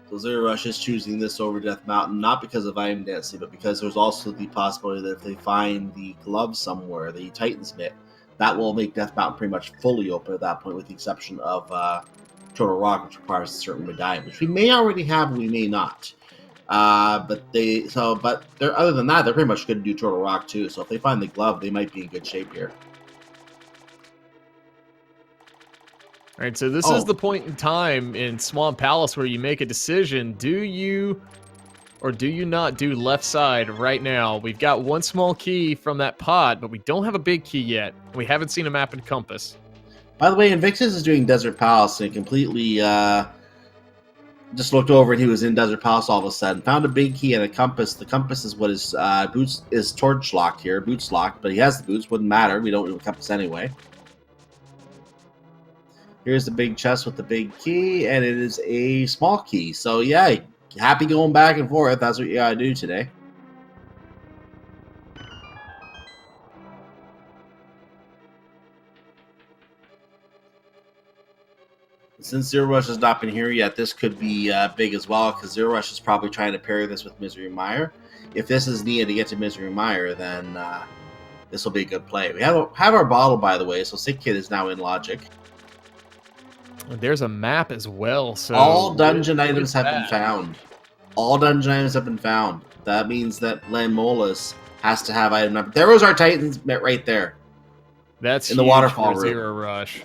So Zer0rush is choosing this over Death Mountain, not because of item density, but because there's also the possibility that if they find the glove somewhere, the Titan's Mitt, that will make Death Mountain pretty much fully open at that point, with the exception of Total Rock, which requires a certain medallion, which we may already have, we may not. But other than that, they're pretty much going to do Total Rock too. So if they find the glove, they might be in good shape here. All right, so this is the point in time in Swamp Palace where you make a decision. Do you or do you not do left side right now? We've got one small key from that pot, but we don't have a big key yet. We haven't seen a map and compass. By the way, Invictus is doing Desert Palace and completely just looked over and he was in Desert Palace all of a sudden. Found a big key and a compass. The compass is what his boots is torch locked here, boots locked, but he has the boots. Wouldn't matter. We don't need a compass anyway. Here's the big chest with the big key, and it is a small key. So yeah, happy going back and forth. That's what you gotta do today. Since Zer0rush has not been here yet, this could be big as well, because Zer0rush is probably trying to pair this with Misery Mire. If this is needed to get to Misery Mire, then this will be a good play. We have our bottle, by the way, so Sick Kid is now in Logic. There's a map as well. So all dungeon items have been found. All dungeon items have been found. That means that Lanmolas has to have item number. There was our Titans right there. That's in the waterfall room. Zer0rush.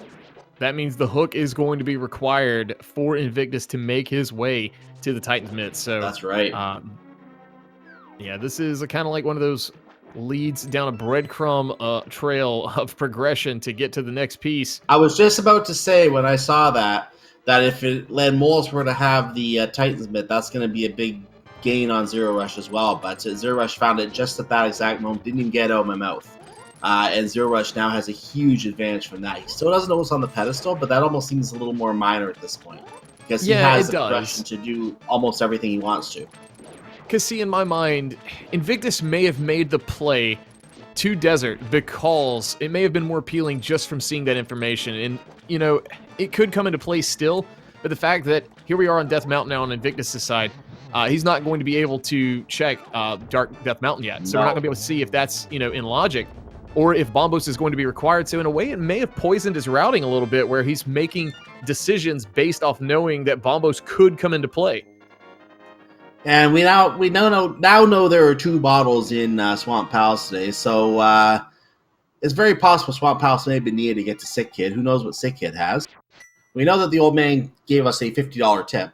That means the hook is going to be required for Invictus to make his way to the Titan's Myth. So that's right. Yeah, this is kind of like one of those leads down a breadcrumb trail of progression to get to the next piece. I was just about to say when I saw that if Lanmolas were to have the Titan's Myth, that's going to be a big gain on Zer0rush as well. But Zer0rush found it just at that exact moment. Didn't even get it out of my mouth. And Zer0rush now has a huge advantage from that. He still doesn't know what's on the pedestal, but that almost seems a little more minor at this point. Because he has the progression to do almost everything he wants to. Because, see, in my mind, Invictus may have made the play to Desert because it may have been more appealing just from seeing that information. And, you know, it could come into play still, but the fact that here we are on Death Mountain now on Invictus' side, he's not going to be able to check Dark Death Mountain yet. So we're not going to be able to see if that's, you know, in logic, or if Bombos is going to be required. So in a way, it may have poisoned his routing a little bit, where he's making decisions based off knowing that Bombos could come into play. And we now know there are 2 bottles in Swamp Palace today, so it's very possible Swamp Palace may have been needed to get to Sick Kid. Who knows what Sick Kid has? We know that the old man gave us a $50 tip.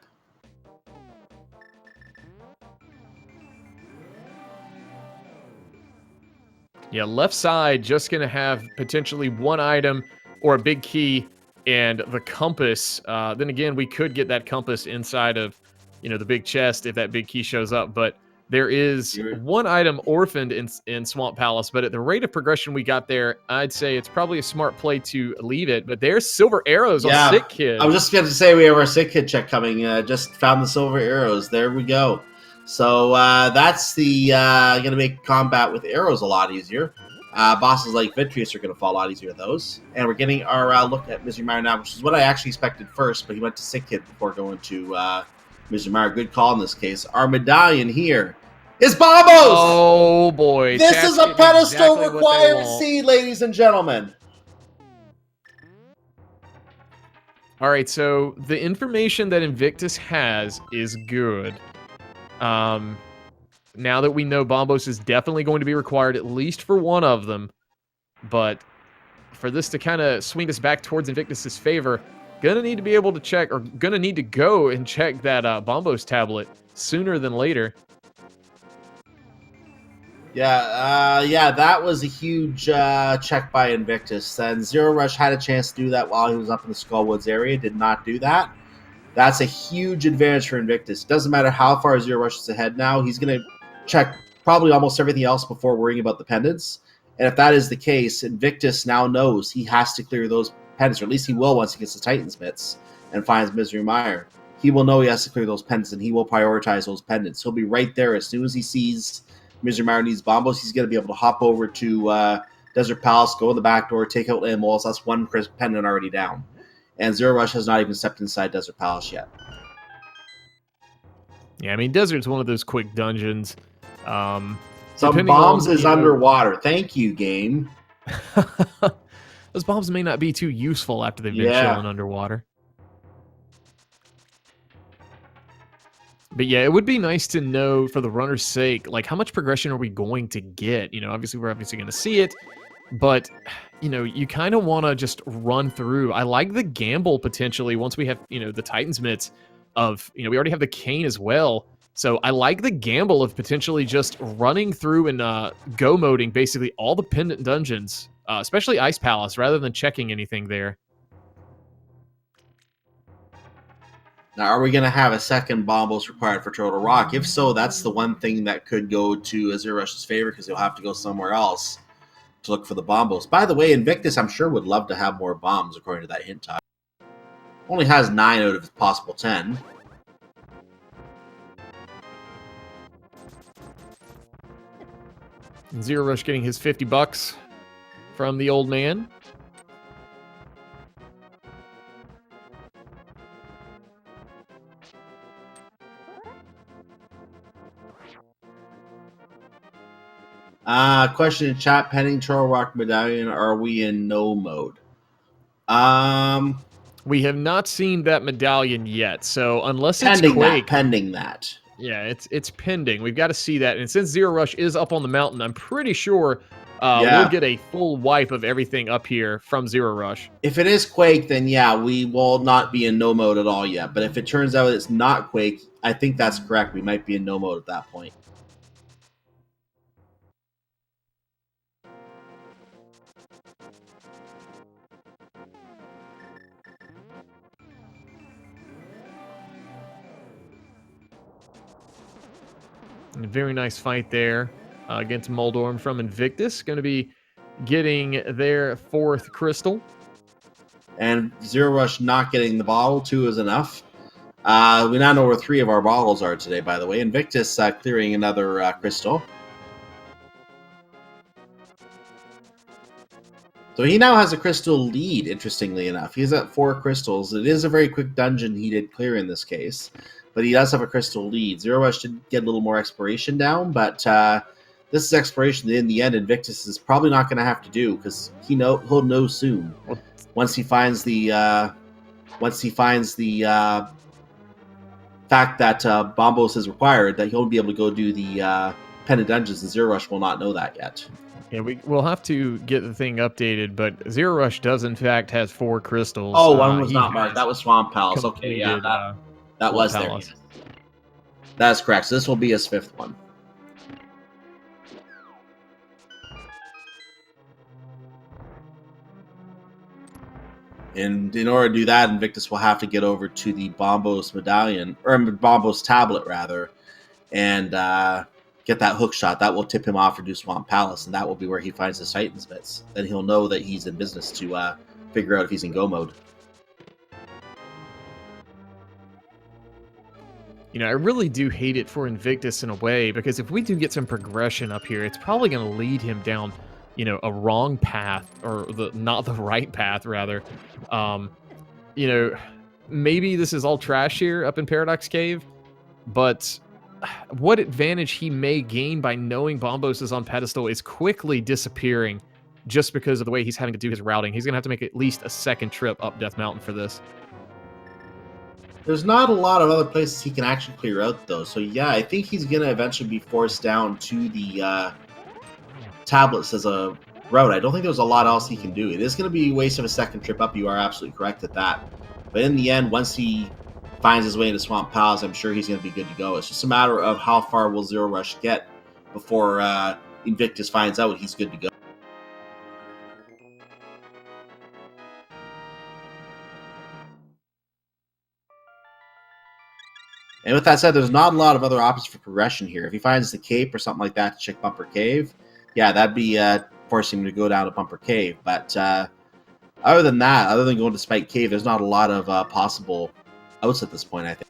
Yeah, left side just going to have potentially 1 item or a big key and the compass. Then again, we could get that compass inside of, you know, the big chest if that big key shows up. But there is 1 item orphaned in Swamp Palace. But at the rate of progression we got there, I'd say it's probably a smart play to leave it. But there's silver arrows on Sick Kid. I was just going to say we have our Sick Kid check coming. Just found the silver arrows. There we go. So that's the going to make combat with arrows a lot easier. Bosses like Vitreous are going to fall a lot easier with those. And we're getting our look at Misery Mire now, which is what I actually expected first, but he went to Sick Kid before going to Misery Mire. Good call in this case. Our medallion here is Bombos! Oh, boy. This is a pedestal required seed, ladies and gentlemen. All right, so the information that Invictus has is good. Now that we know Bombos is definitely going to be required, at least for 1 of them, but for this to kind of swing us back towards Invictus's favor, gonna need to be able to check, or gonna need to go and check that Bombos tablet sooner than later. Yeah, that was a huge check by Invictus. And Zer0rush had a chance to do that while he was up in the Skullwoods area, did not do that. That's a huge advantage for Invictus. Doesn't matter how far Zer0rush is ahead now, he's going to check probably almost everything else before worrying about the pendants. And if that is the case, Invictus now knows he has to clear those pendants, or at least he will once he gets the Titan's Myths and finds Misery Mire. He will know he has to clear those pendants, and he will prioritize those pendants. He'll be right there as soon as he sees Misery Mire needs Bombos. He's going to be able to hop over to Desert Palace, go in the back door, take out Lanmolas. That's 1 pendant already down. And Zer0rush has not even stepped inside Desert Palace yet. Yeah, I mean, Desert's one of those quick dungeons. Some bombs is underwater. Thank you, game. Those bombs may not be too useful after they've been chilling underwater. But yeah, it would be nice to know, for the runner's sake, like, how much progression are we going to get? You know, obviously, we're obviously going to see it, but, you know, you kind of want to just run through. I like the gamble, potentially, once we have, you know, the Titan's Myths of, you know, we already have the Cane as well. So I like the gamble of potentially just running through and go-moding basically all the pendant dungeons, especially Ice Palace, rather than checking anything there. Now, are we going to have a second Bombos required for Turtle Rock? If so, that's the one thing that could go to Zer0rush's favor, because he'll have to go somewhere else to look for the Bombos. By the way, Invictus, I'm sure, would love to have more bombs, according to that hint tile. Only has 9 out of possible 10. And Zer0rush getting his $50 from the old man. Question in chat, pending Turtle Rock Medallion, are we in no mode? We have not seen that medallion yet, so unless it's Pending Quake... pending that. Yeah, it's pending. We've got to see that. And since Zer0rush is up on the mountain, I'm pretty sure we'll get a full wipe of everything up here from Zer0rush. If it is Quake, then yeah, we will not be in no mode at all yet. But if it turns out it's not Quake, I think that's correct. We might be in no mode at that point. And a very nice fight there against Moldorm from Invictus. Going to be getting their 4th crystal. And Zer0rush not getting the bottle, 2 is enough. We now know where 3 of our bottles are today, by the way. Invictus clearing another crystal. So he now has a crystal lead, interestingly enough. He's at 4 crystals. It is a very quick dungeon he did clear in this case. But he does have a crystal lead. Zer0rush did get a little more exploration down, but this is exploration that in the end Invictus is probably not going to have to do, because he'll know soon. Once he finds the fact that Bombos is required, that he'll be able to go do the pendant dungeons, and Zer0rush will not know that yet. Yeah, we'll have to get the thing updated, but Zer0rush does in fact has 4 crystals. Oh, one was not marked. That was Swamp Palace. Okay, yeah, that was there. Palace. That's correct. So this will be his 5th one. And in order to do that, Invictus will have to get over to the Bombos medallion, or Bombos tablet rather, and get that hook shot. That will tip him off for do Swamp Palace, and that will be where he finds his Titans bits. Then he'll know that he's in business to figure out if he's in go mode. You know, I really do hate it for Invictus in a way, because if we do get some progression up here, it's probably going to lead him down, you know, a wrong path, or not the right path, rather. You know, maybe this is all trash here up in Paradox Cave, but what advantage he may gain by knowing Bombos is on Pedestal is quickly disappearing just because of the way he's having to do his routing. He's going to have to make at least a 2nd trip up Death Mountain for this. There's not a lot of other places he can actually clear out, though. So, yeah, I think he's going to eventually be forced down to the tablets as a route. I don't think there's a lot else he can do. It is going to be a waste of a 2nd trip up. You are absolutely correct at that. But in the end, once he finds his way into Swamp Palace, I'm sure he's going to be good to go. It's just a matter of how far will Zer0rush get before Invictus finds out he's good to go. And with that said, there's not a lot of other options for progression here. If he finds the cape or something like that to check Bumper Cave, yeah, that'd be forcing him to go down to Bumper Cave. But other than that, other than going to Spike Cave, there's not a lot of possible outs at this point, I think.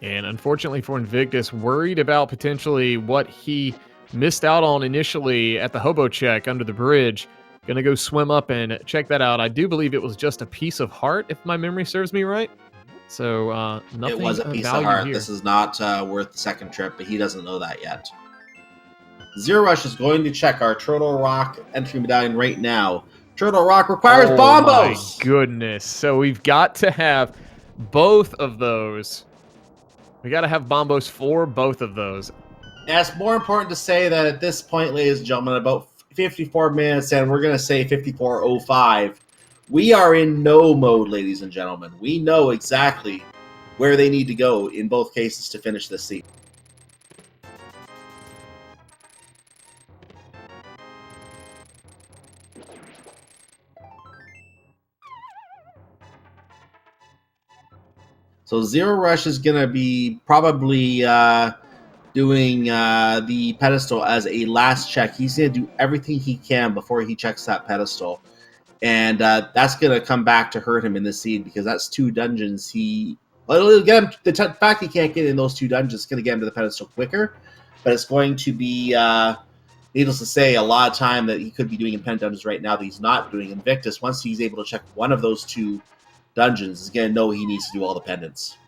And unfortunately for Invictus, worried about potentially what he missed out on initially at the Hobo Check under the bridge, gonna go swim up and check that out. I do believe it was just a piece of heart, if my memory serves me right. So nothing. It was a piece of heart. Here. This is not worth the 2nd trip, but he doesn't know that yet. Zer0rush is going to check our Turtle Rock entry medallion right now. Turtle Rock requires Bombos! Oh my goodness. So we've got to have both of those. We got to have Bombos for both of those. And it's more important to say that at this point, ladies and gentlemen, about 54 minutes, and we're going to say 54:05, we are in no mode, ladies and gentlemen. We know exactly where they need to go in both cases to finish this season. So Zer0rush is going to be probably doing the pedestal as a last check. He's going to do everything he can before he checks that pedestal. and that's going to come back to hurt him in this seed because that's 2 dungeons. It'll get him. The fact he can't get in those 2 dungeons is going to get him to the pedestal quicker, but it's going to be, needless to say, a lot of time that he could be doing in pendant dungeons right now that he's not doing. Invictus, once he's able to check one of those 2 dungeons, is going to know he needs to do all the pendants.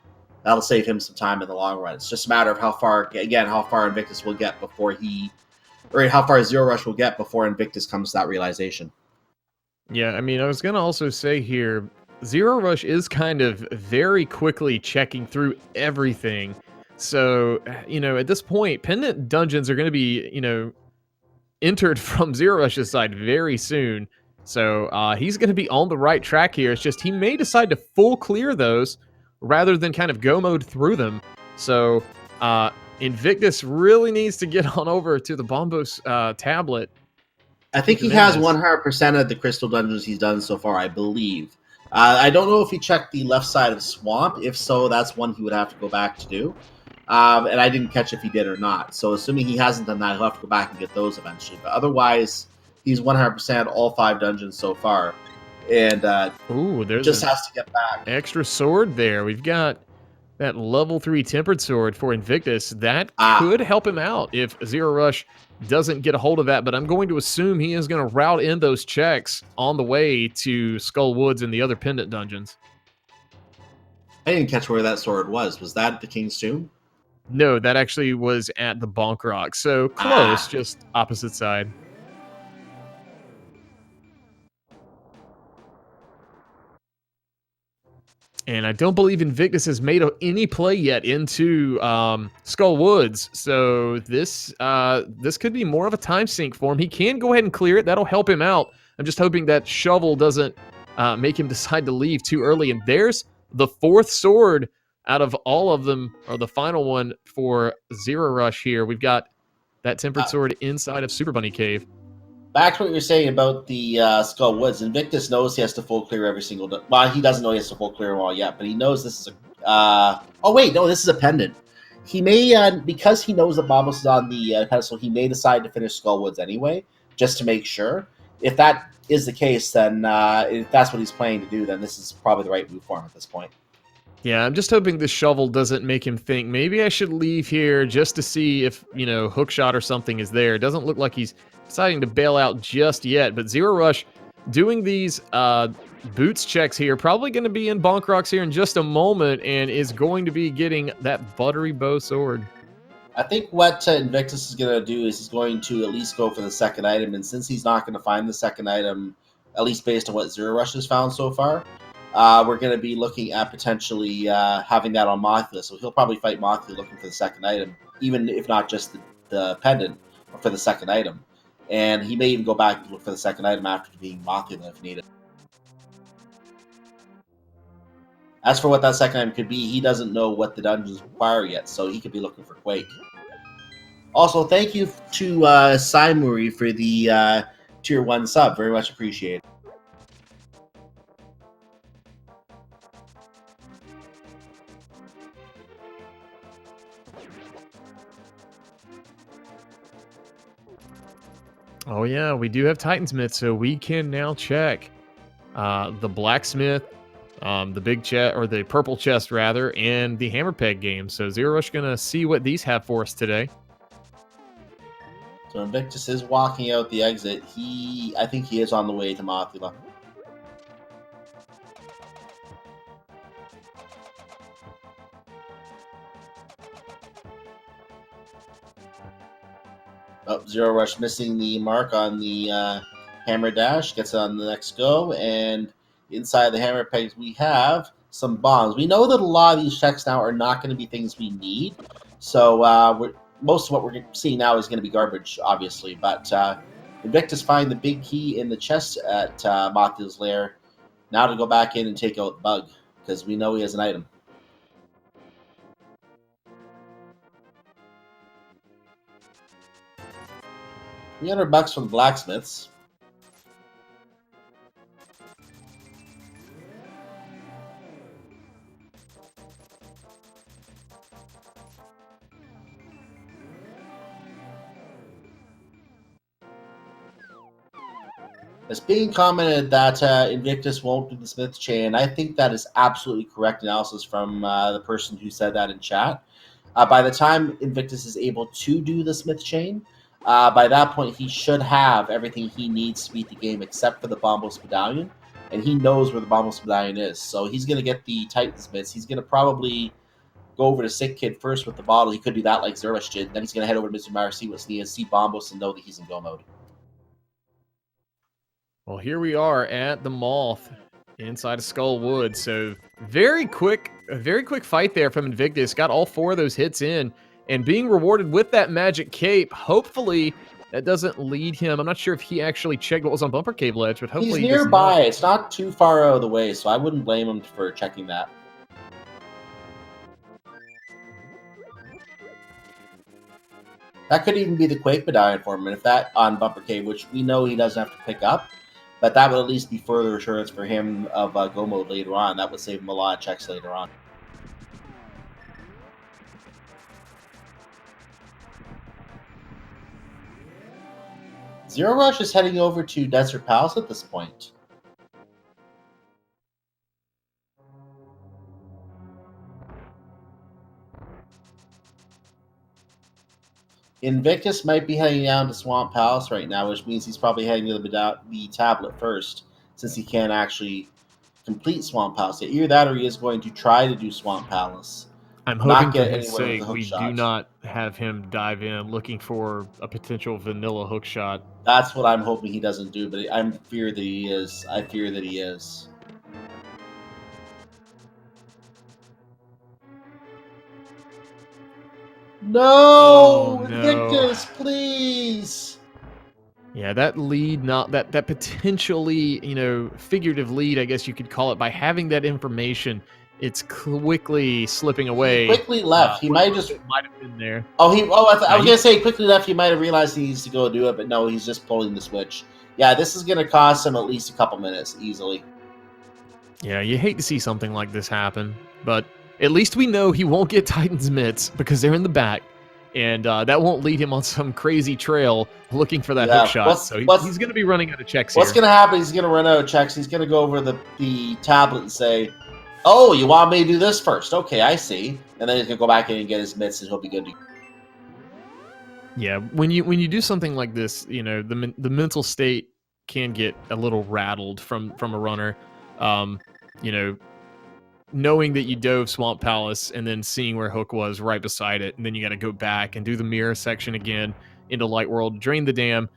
That'll save him some time in the long run. It's just a matter of how far Invictus will get before how far Zer0rush will get before Invictus comes to that realization. Yeah, I mean, I was going to also say here, Zer0rush is kind of very quickly checking through everything. So, at this point, pendant dungeons are going to be, entered from Zer0rush's side very soon. So he's going to be on the right track here. It's just he may decide to full clear those rather than kind of go mode through them. So Invictus really needs to get on over to the Bombos tablet. I think he has 100% of the crystal dungeons he's done so far, I believe. I don't know if he checked the left side of Swamp. If so, that's one he would have to go back to do. And I didn't catch if he did or not. So assuming he hasn't done that, he'll have to go back and get those eventually. But otherwise, he's 100% all 5 dungeons so far. And there's just has to get back. Extra sword there. We've got that level 3 tempered sword for Invictus. That could help him out if Zer0rush doesn't get a hold of that. But I'm going to assume he is going to route in those checks on the way to Skull Woods and the other pendant dungeons. I didn't catch where that sword was. Was that at the King's Tomb? No, that actually was at the Bonk Rock. So close, just opposite side. And I don't believe Invictus has made any play yet into Skull Woods. So this could be more of a time sink for him. He can go ahead and clear it. That'll help him out. I'm just hoping that shovel doesn't make him decide to leave too early. And there's the 4th sword out of all of them, or the final one for Zer0rush here. We've got that tempered sword inside of Super Bunny Cave. Back to what you're saying about the Skull Woods. Invictus knows he has to full clear every single... Well, he doesn't know he has to full clear them all yet, but he knows this is a... oh, wait, no, this is a pendant. He may, because he knows that Bombos is on the pedestal, he may decide to finish Skull Woods anyway, just to make sure. If that is the case, then if that's what he's planning to do, then this is probably the right move for him at this point. Yeah, I'm just hoping this shovel doesn't make him think, maybe I should leave here just to see if, hookshot or something is there. It doesn't look like he's deciding to bail out just yet, but Zer0rush doing these boots checks here, probably going to be in Bonk Rocks here in just a moment, and is going to be getting that buttery bow sword. I think what Invictus is going to do is he's going to at least go for the second item, and since he's not going to find the second item, at least based on what Zer0rush has found so far, we're going to be looking at potentially having that on Mothula. So he'll probably fight Mothula looking for the second item, even if not just the pendant, or for the second item. And he may even go back and look for the second item after being Mothula if needed. As for what that second item could be, he doesn't know what the dungeons require yet, so he could be looking for Quake. Also, thank you to Saimuri for the Tier 1 sub. Very much appreciated. Oh yeah, we do have Titansmith, so we can now check the blacksmith, the big chest, or the purple chest rather, and the hammer peg game. So Zer0rush gonna see what these have for us today. So Invictus is walking out the exit. I think he is on the way to Mothula. Oh, Zer0rush missing the mark on the hammer dash. Gets it on the next go. And inside the hammer pegs, we have some bombs. We know that a lot of these checks now are not going to be things we need. So most of what we're seeing now is going to be garbage, obviously. But Invictus find the big key in the chest at Mothula's lair. Now to go back in and take out Bug, because we know he has an item. $300 from the blacksmiths. It's being commented that Invictus won't do the Smith chain. I think that is absolutely correct analysis from the person who said that in chat. By the time Invictus is able to do the Smith chain, by that point he should have everything he needs to beat the game except for the Bombos Medallion, and he knows where the Bombos Medallion is. So he's going to get the Titan Smiths. He's going to probably go over to Sick Kid first with the bottle. He could do that like Zer0rush did. Then he's going to head over to Mr. Meyer, see what's needed, see Bombos, and know that he's in go mode. Well, here we are at the Moth inside of Skullwood. So a very quick fight there from Invictus. Got all 4 of those hits in and being rewarded with that magic cape. Hopefully that doesn't lead him. I'm not sure if he actually checked what was on Bumper Cave Ledge, but hopefully he's nearby. It's not too far out of the way, so I wouldn't blame him for checking that. That could even be the Quake Medallion for him, and if that on Bumper Cave, which we know he doesn't have to pick up, but that would at least be further assurance for him of go mode later on. That would save him a lot of checks later on. Zer0rush is heading over to Desert Palace at this point. Invictus might be heading down to Swamp Palace right now, which means he's probably heading to the tablet first, since he can't actually complete Swamp Palace yet. Either that or he is going to try to do Swamp Palace. I'm hoping for his sake we do not have him dive in looking for a potential vanilla hook shot. That's what I'm hoping he doesn't do, but I fear that he is. I fear that he is. No! Invictus, please! Yeah, that lead, that potentially, figurative lead, I guess you could call it, by having that information, it's quickly slipping away. He quickly left. He might have been there. Oh, I was gonna say he quickly left. He might have realized he needs to go do it, but no, he's just pulling the switch. Yeah, this is gonna cost him at least a couple minutes easily. Yeah, you hate to see something like this happen, but at least we know he won't get Titan's mitts because they're in the back, and that won't lead him on some crazy trail looking for that hook shot. So he's going to be running out of checks here. What's going to happen? He's going to run out of checks. He's going to go over the tablet and say, "Oh, you want me to do this first? Okay, I see." And then he's going to go back in and get his mitts, and he'll be good to go. Yeah, when you do something like this, the mental state can get a little rattled from a runner. Knowing that you dove Swamp Palace and then seeing where Hook was right beside it, and then you got to go back and do the mirror section again into Light World, drain the dam.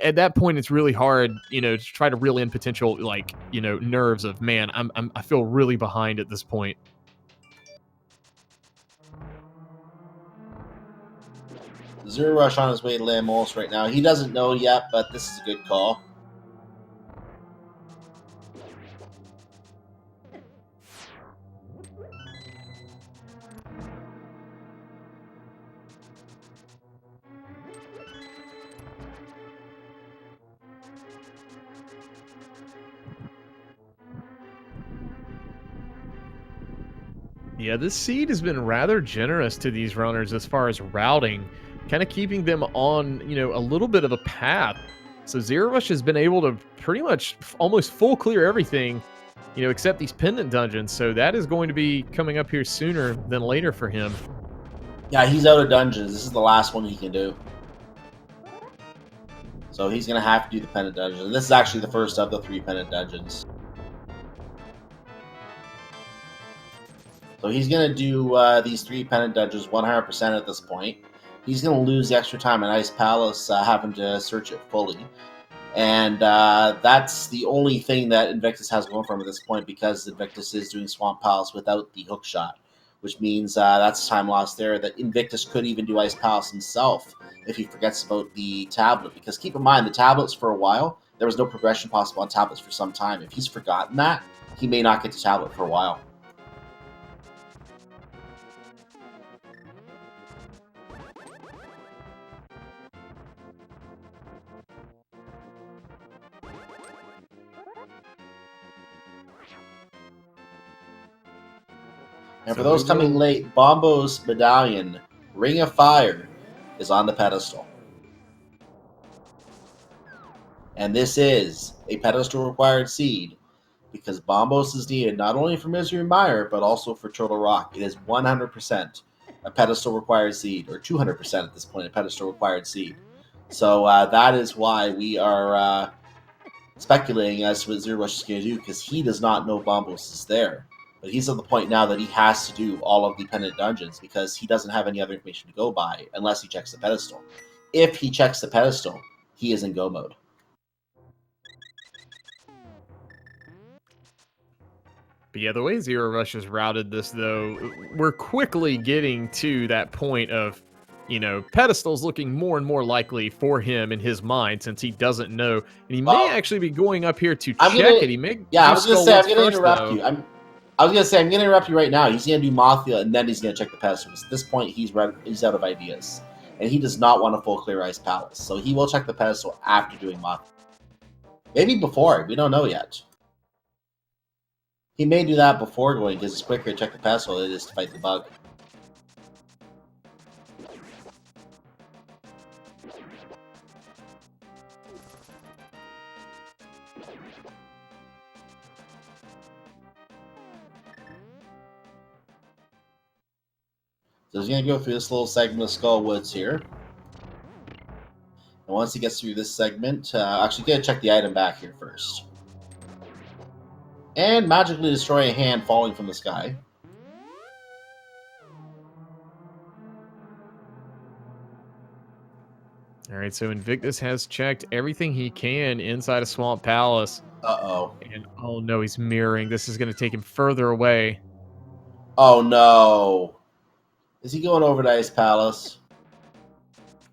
At that point, it's really hard, to try to reel in potential, nerves of, man, I feel really behind at this point. Zer0rush on his way to Lamos right now. He doesn't know yet, but this is a good call. Yeah, this seed has been rather generous to these runners as far as routing, kind of keeping them on, a little bit of a path. So Zer0rush has been able to pretty much almost full clear everything, except these pendant dungeons. So that is going to be coming up here sooner than later for him. Yeah, he's out of dungeons. This is the last one he can do. So he's going to have to do the pendant dungeon. This is actually the first of the 3 pendant dungeons. So he's going to do these 3 pendant dungeons 100% at this point. He's going to lose the extra time in Ice Palace having to search it fully. And that's the only thing that Invictus has going for him at this point, because Invictus is doing Swamp Palace without the hook shot, which means that's time lost there. That Invictus could even do Ice Palace himself if he forgets about the tablet. Because keep in mind, the tablets for a while, there was no progression possible on tablets for some time. If he's forgotten that, he may not get to tablet for a while. And for those coming late, Bombo's Medallion, Ring of Fire, is on the pedestal. And this is a pedestal required seed because Bombos is needed not only for Misery Mire, but also for Turtle Rock. It is 100% a pedestal required seed, or 200% at this point, a pedestal required seed. So that is why we are speculating as to what Zer0rush is going to do, because he does not know Bombos is there. But he's at the point now that he has to do all of the pendant dungeons because he doesn't have any other information to go by unless he checks the pedestal. If he checks the pedestal, he is in go mode. But yeah, the way Zer0rush has routed this, though, we're quickly getting to that point of, you know, pedestals looking more and more likely for him in his mind since he doesn't know. And he may actually be going up here to check it. He may I do was going to Skull say, I'm Woods going to first, interrupt though. you. I was going to say, I'm going to interrupt you right now. He's going to do Mothia, and then he's going to check the pedestal. Because at this point, he's out of ideas. And he does not want a full Clear Ice Palace. So he will check the pedestal after doing Mothia. Maybe before. We don't know yet. He may do that before going, because it's quicker to check the pedestal than it is to fight the bug. So he's going to go through this little segment of Skull Woods here. And once he gets through this segment, actually going to check the item back here first. And magically destroy a hand falling from the sky. All right, so Invictus has checked everything he can inside of Swamp Palace. Uh-oh. And oh no, he's mirroring. This is going to take him further away. Oh no. Is he going over to Ice Palace?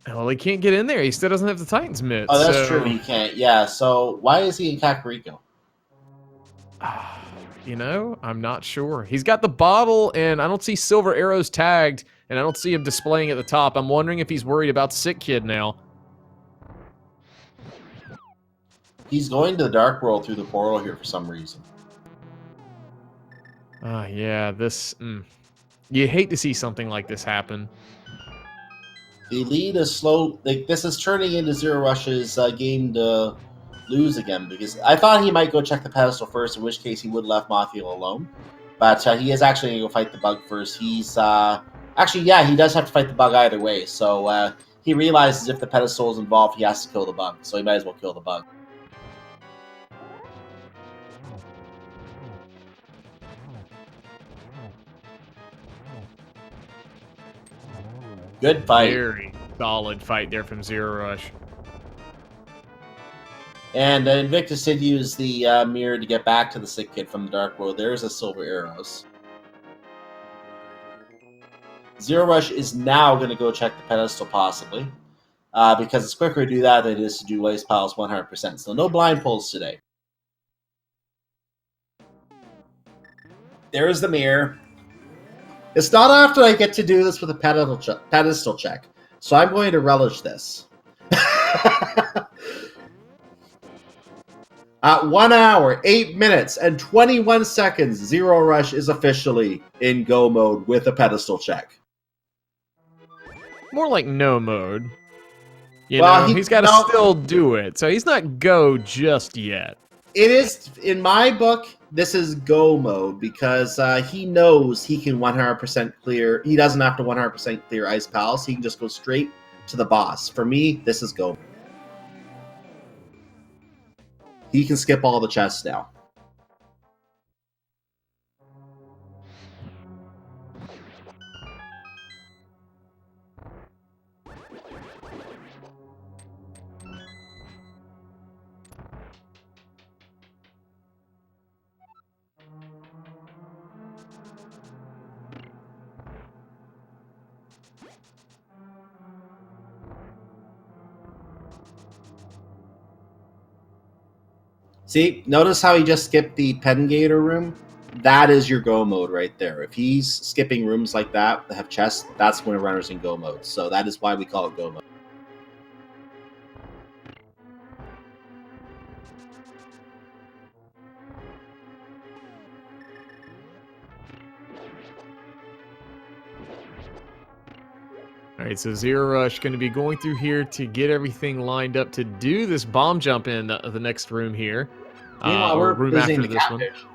Well, he can't get in there. He still doesn't have the Titan's Mitt. Oh, that's true. He can't. Yeah, so why is he in Kakariko? You know, I'm not sure. He's got the bottle, and I don't see Silver Arrows tagged, and I don't see him displaying at the top. I'm wondering if he's worried about Sick Kid now. He's going to the Dark World through the portal here for some reason. Yeah, this... You hate to see something like this happen. The lead is slow. Like, this is turning into Zer0rush's game to lose again, because I thought he might go check the pedestal first, in which case he would have left Mothia alone. But he is actually going to go fight the bug first. He's... actually, yeah, he does have to fight the bug either way. So he realizes if the pedestal is involved, he has to kill the bug. So he might as well kill the bug. Good fight. Very solid fight there from Zer0rush. And Invictus did use the mirror to get back to the Sick Kid from the Dark World. There's a Silver Arrows. Zer0rush is now going to go check the pedestal, possibly. Because it's quicker to do that than it is to do Ice Palace 100%. So no blind pulls today. There is the mirror. It's not often I get to do this with a pedestal check. So I'm going to relish this. At 1 hour, 8 minutes, and 21 seconds, Zer0rush is officially in go mode with a pedestal check. More like no mode. You know, he's got to still do it. So he's not go just yet. It is, in my book, this is go mode because he knows he can 100% clear. He doesn't have to 100% clear Ice Palace. He can just go straight to the boss. For me, this is go mode. He can skip all the chests now. See, notice how he just skipped the Pengator room? That is your go mode right there. If he's skipping rooms like that have chests, that's when a runner's in go mode. So that is why we call it go mode. All right, so Zer0rush going to be going through here to get everything lined up to do this bomb jump in the next room here. Meanwhile, Or we're room visiting after the this one. catfish.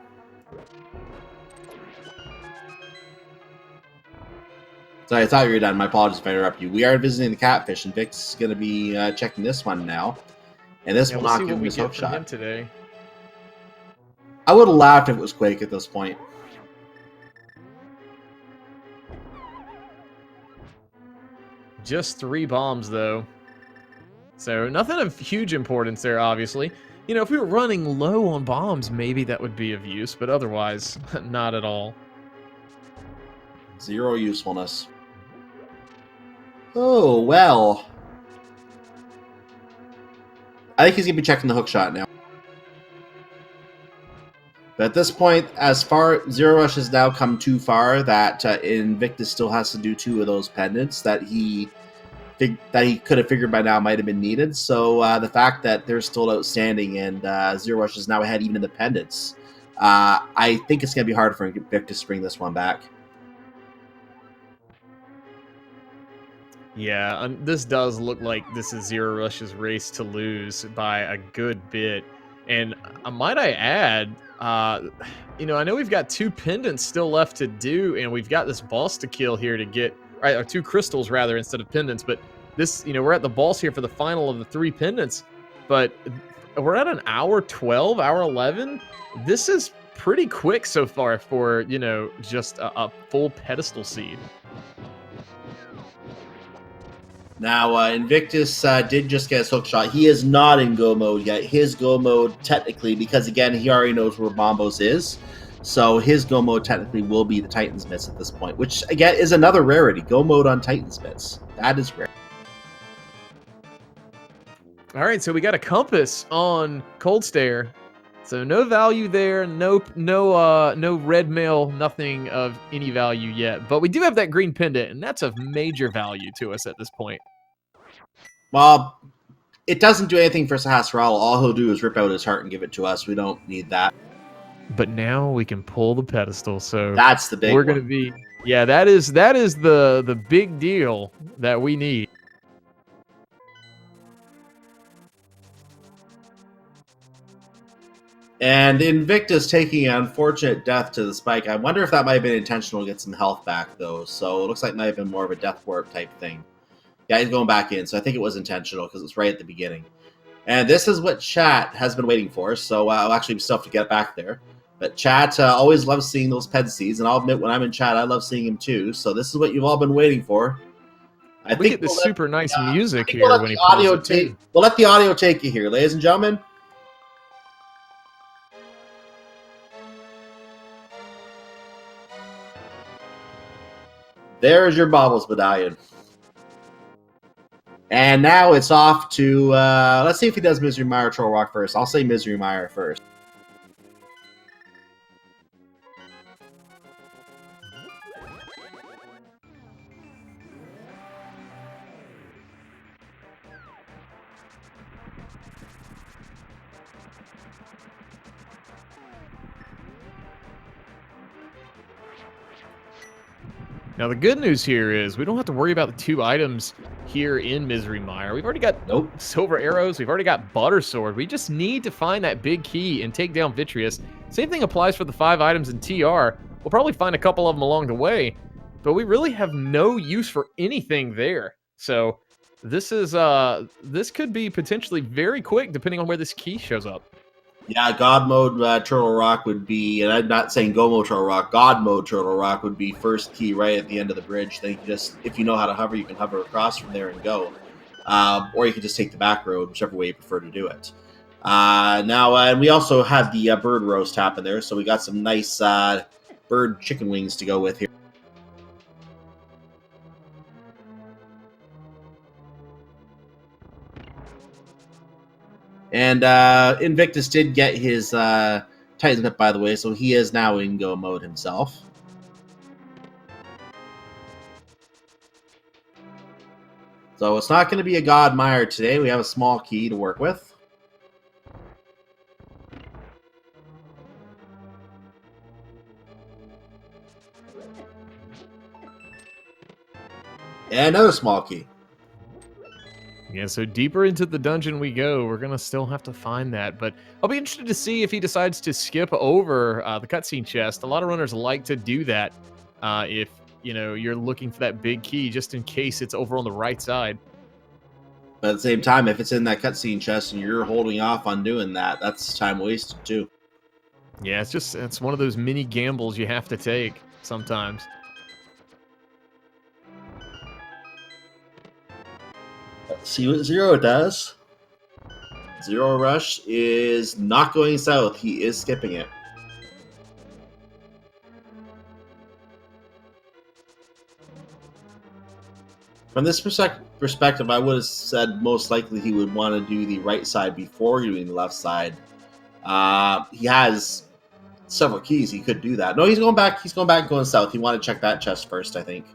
Sorry, I thought you were done. My apologies if I interrupt you. We are visiting the catfish, and Vic's going to be checking this one now. And this will We'll not see give what him we his get hook from him shot. today. I would have laughed if it was Quake at this point. Just 3 bombs, though. So nothing of huge importance there, obviously. You know, if we were running low on bombs, maybe that would be of use, but otherwise, not at all. Zero usefulness. Oh, well. I think he's going to be checking the hook shot now. But at this point, as far Zer0rush has now come too far that Invictus still has to do 2 of those pendants that he could have figured by now might have been needed. So the fact that they're still outstanding and Zer0rush is now ahead even in the pendants, I think it's going to be hard for Invictus to bring this one back. Yeah, this does look like this is Zer0rush's race to lose by a good bit. And might I add, you know, I know we've got 2 pendants still left to do, and we've got this boss to kill here to get, right, or 2 crystals rather instead of pendants. But this, you know, we're at the boss here for the final of the 3 pendants, but we're at an hour 12, hour 11. This is pretty quick so far for, you know, just a full pedestal seed. Now, Invictus did just get his hook shot. He is not in go mode yet. His go mode, technically, because again, he already knows where Bombos is. So his go mode technically will be the Titan's Mitts at this point, which again is another rarity. Go mode on Titan's Mitts. That is rare. All right, so we got a compass on Cold Stare. So no value there, no red mail, nothing of any value yet. But we do have that green pendant, and that's of major value to us at this point. Well, it doesn't do anything for Sahasrara. All he'll do is rip out his heart and give it to us. We don't need that. But now we can pull the pedestal, so That's the big we're one. gonna be, yeah, that is the big deal that we need. And Invictus taking an unfortunate death to the spike. I wonder if that might have been intentional to get some health back, though. So it looks like it might have been more of a death warp type thing. Yeah, he's going back in, so I think it was intentional because it's right at the beginning. And this is what chat has been waiting for, so I'll actually still have to get back there. But chat always loves seeing those pedseeds, and I'll admit when I'm in chat, I love seeing him too. So this is what you've all been waiting for. We get this super nice music here we'll when he pulls it too. We'll let the audio take you here, ladies and gentlemen. There's your Baubles medallion. And now it's off to, let's see if he does Misery Mire or Troll Rock first. I'll say Misery Mire first. Now, the good news here is we don't have to worry about the 2 items here in Misery Mire. We've already got Silver Arrows. We've already got Butter Sword. We just need to find that big key and take down Vitreous. Same thing applies for the 5 items in TR. We'll probably find a couple of them along the way, but we really have no use for anything there. So this is this could be potentially very quick depending on where this key shows up. Yeah, God mode Turtle Rock would be, and I'm not saying Go mode Turtle Rock, God mode Turtle Rock would be first key right at the end of the bridge. Then you can just, if you know how to hover, you can hover across from there and go. Or you can just take the back road, whichever way you prefer to do it. Now, and we also have the bird roast happen there, so we got some nice bird chicken wings to go with here. And Invictus did get his Titan's Mitt, by the way, so he is now in go mode himself. So it's not going to be a God Mire today. We have a small key to work with. And another small key. Yeah, so deeper into the dungeon we go. We're going to still have to find that. But I'll be interested to see if he decides to skip over the cutscene chest. A lot of runners like to do that if, you're looking for that big key, just in case it's over on the right side. But at the same time, if it's in that cutscene chest and you're holding off on doing that, that's time wasted too. Yeah, it's one of those mini gambles you have to take sometimes. Let's see what Zero does. Zer0rush is not going south. He is skipping it. From this perspective, I would have said most likely he would want to do the right side before doing the left side. He has several keys. He could do that. No, he's going back. He's going back, going south. He wanted to check that chest first, I think.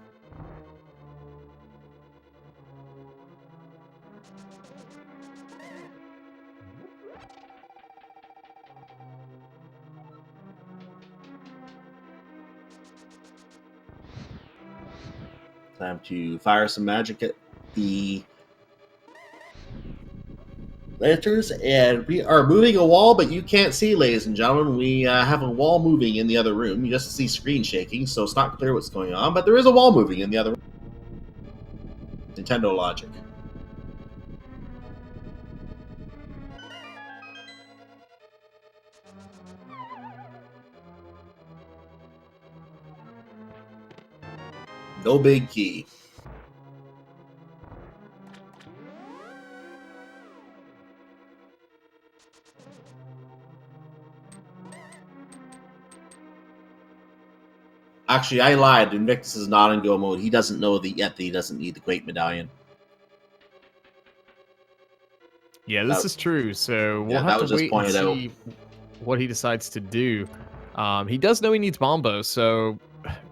Time to fire some magic at the lanterns, and we are moving a wall, but you can't see, ladies and gentlemen. We have a wall moving in the other room. You just see screen shaking, so it's not clear what's going on, but there is a wall moving in the other room. Nintendo logic. No big key. Actually, I lied. Invictus is not in go mode. He doesn't know yet that he doesn't need the Quake Medallion. Yeah, this is true. So we'll have to wait and see what he decides to do. He does know he needs Bombo, so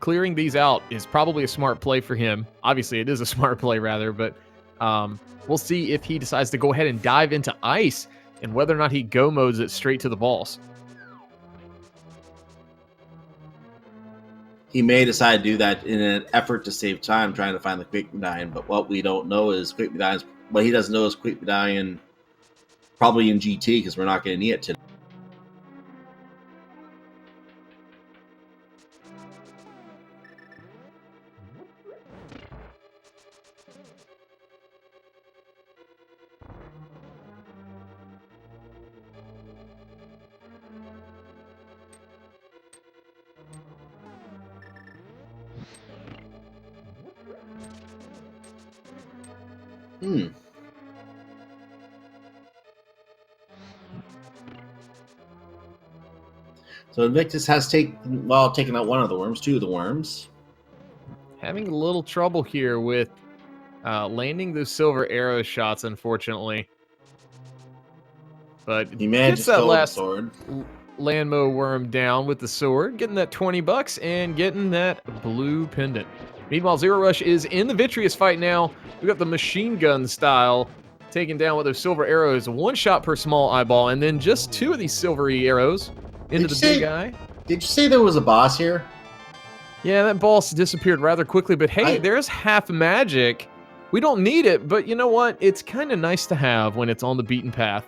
clearing these out is probably a smart play for him. Obviously, it is a smart play, rather, but we'll see if he decides to go ahead and dive into ice and whether or not he go modes it straight to the boss. He may decide to do that in an effort to save time trying to find the Quake Medallion, but what we don't know is Quake Medallion. What he doesn't know is Quake Medallion probably in GT, because we're not going to need it today. So Invictus has taken out one of the worms, two of the worms. Having a little trouble here with landing those silver arrow shots, unfortunately. But he managed to hold the sword. Landmo worm down with the sword, getting that $20 and getting that blue pendant. Meanwhile, Zer0rush is in the Vitreous fight now. We got the machine gun style taking down with those silver arrows, one shot per small eyeball, and then just two of these silvery arrows into the big eye. Did you say there was a boss here? Yeah, that boss disappeared rather quickly, but hey, there's half magic. We don't need it, but you know what? It's kind of nice to have when it's on the beaten path.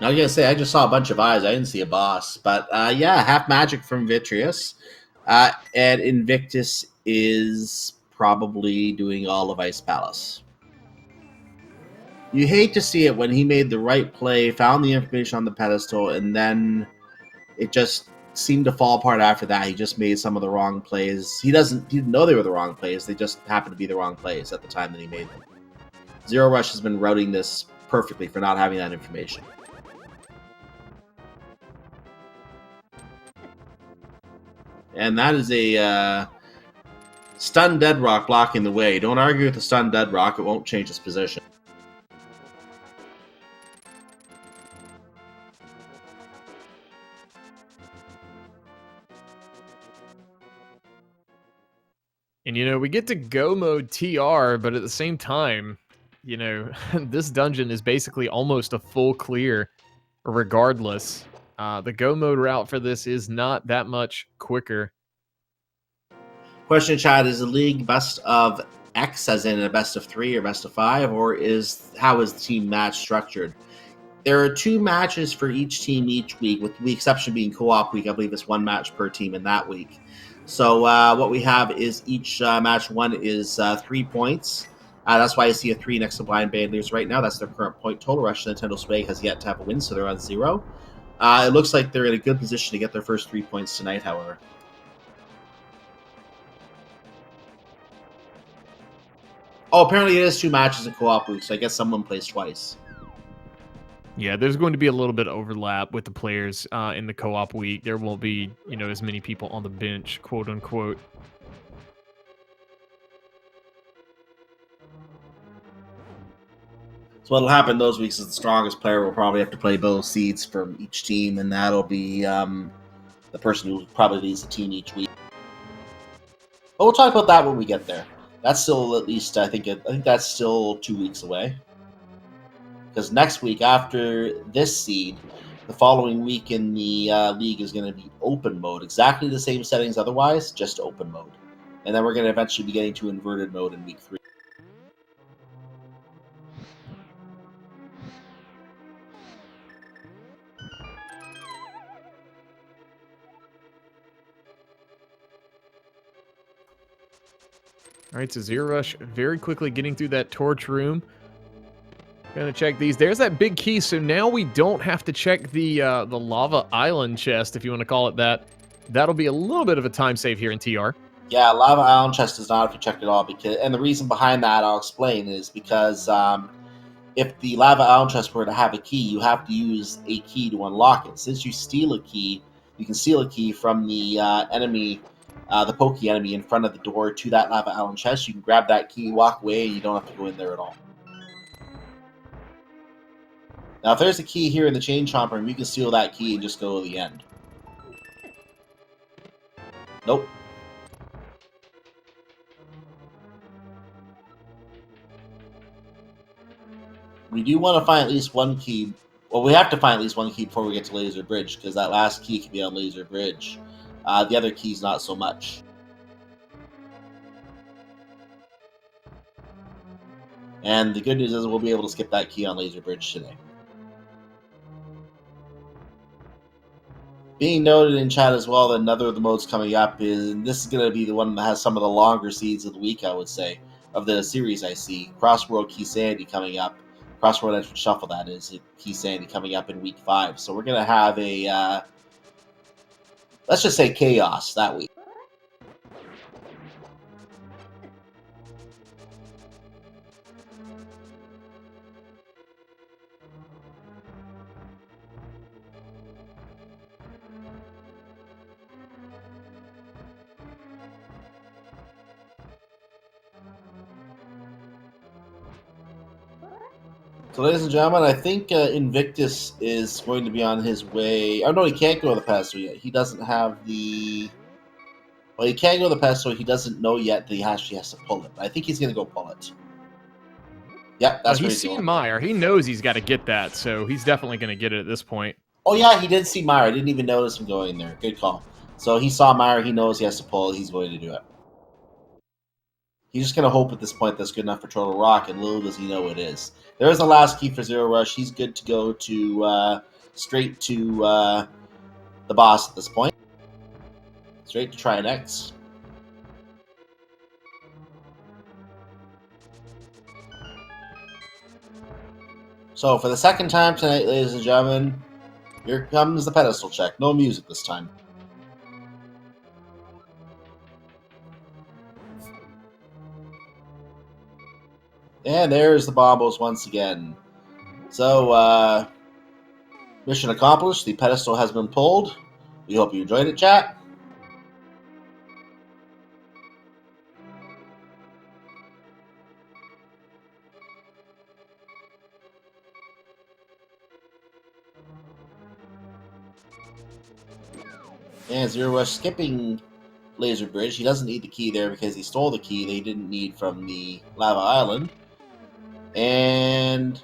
I was gonna say, I just saw a bunch of eyes. I didn't see a boss, but yeah, half magic from Vitreous, and Invictus is probably doing all of Ice Palace. You hate to see it when he made the right play, found the information on the pedestal, and then it just seemed to fall apart after that. He just made some of the wrong plays. He didn't know they were the wrong plays. They just happened to be the wrong plays at the time that he made them. Zer0rush has been routing this perfectly for not having that information. And that is a stunned dead rock blocking the way. Don't argue with the stunned dead rock. It won't change its position. And, we get to go mode TR, but at the same time, this dungeon is basically almost a full clear regardless. The go mode route for this is not that much quicker. Question, chat: is the league best of X, as in a best of 3 or best of 5, or how is the team match structured? There are 2 matches for each team each week, with the exception being co-op week. I believe it's 1 match per team in that week. So what we have is each match 1 is 3 points. That's why I see a 3 next to Blind Banders right now. That's their current point total. Rush Nintendo Swag has yet to have a win, so they're on 0. It looks like they're in a good position to get their first 3 points tonight, however. Oh, apparently it is 2 matches in co-op week, so I guess someone plays twice. Yeah, there's going to be a little bit of overlap with the players in the co-op week. There won't be, as many people on the bench, quote unquote. So what'll happen those weeks is the strongest player will probably have to play both seeds from each team, and that'll be the person who probably leads the team each week. But we'll talk about that when we get there. That's still at least I think that's still 2 weeks away. Because next week, after this seed, the following week in the league is going to be open mode. Exactly the same settings otherwise, just open mode. And then we're going to eventually be getting to inverted mode in week 3. All right, so Zer0rush very quickly getting through that torch room. Gonna check these. There's that big key, so now we don't have to check the lava island chest, if you want to call it that. That'll be a little bit of a time save here in TR. Yeah, lava island chest does not have to check at all, and the reason behind that I'll explain is because if the lava island chest were to have a key, you have to use a key to unlock it. Since you steal a key, you can steal a key from the enemy, the pokey enemy in front of the door to that lava island chest. You can grab that key, walk away, and you don't have to go in there at all. Now, if there's a key here in the chain chomper room, you can steal that key and just go to the end. Nope. We do want to find at least one key. Well, we have to find at least one key before we get to Laser Bridge, because that last key can be on Laser Bridge. The other keys, not so much. And the good news is we'll be able to skip that key on Laser Bridge today. Being noted in chat as well that another of the modes coming up is, and this is going to be the one that has some of the longer seeds of the week, I would say, of the series I see. Crossworld Key Sandy coming up. Crossworld Entrance Shuffle, that is. Key Sandy coming up in week 5. So we're going to have a, let's just say chaos that week. So, ladies and gentlemen, I think Invictus is going to be on his way. Oh, no, he can't go to the pedestal yet. He doesn't have the... Well, he can't go to the pedestal. He doesn't know yet that he actually has to pull it. But I think he's going to go pull it. Yep, that's He's seen Meyer. He knows he's got to get that, so he's definitely going to get it at this point. Oh, yeah, he did see Meyer. I didn't even notice him going there. Good call. So he saw Meyer. He knows he has to pull it. He's going to do it. He's just going to hope at this point that's good enough for Turtle Rock, and little does he know it is. There is the last key for Zer0rush. He's good to go to straight to the boss at this point. Straight to try next. So for the second time tonight, ladies and gentlemen, here comes the pedestal check. No music this time. And there's the bombos once again. So, mission accomplished. The pedestal has been pulled. We hope you enjoyed it, chat. And Zer0rush skipping Laser Bridge. He doesn't need the key there because he stole the key that he didn't need from the Lava Island. And...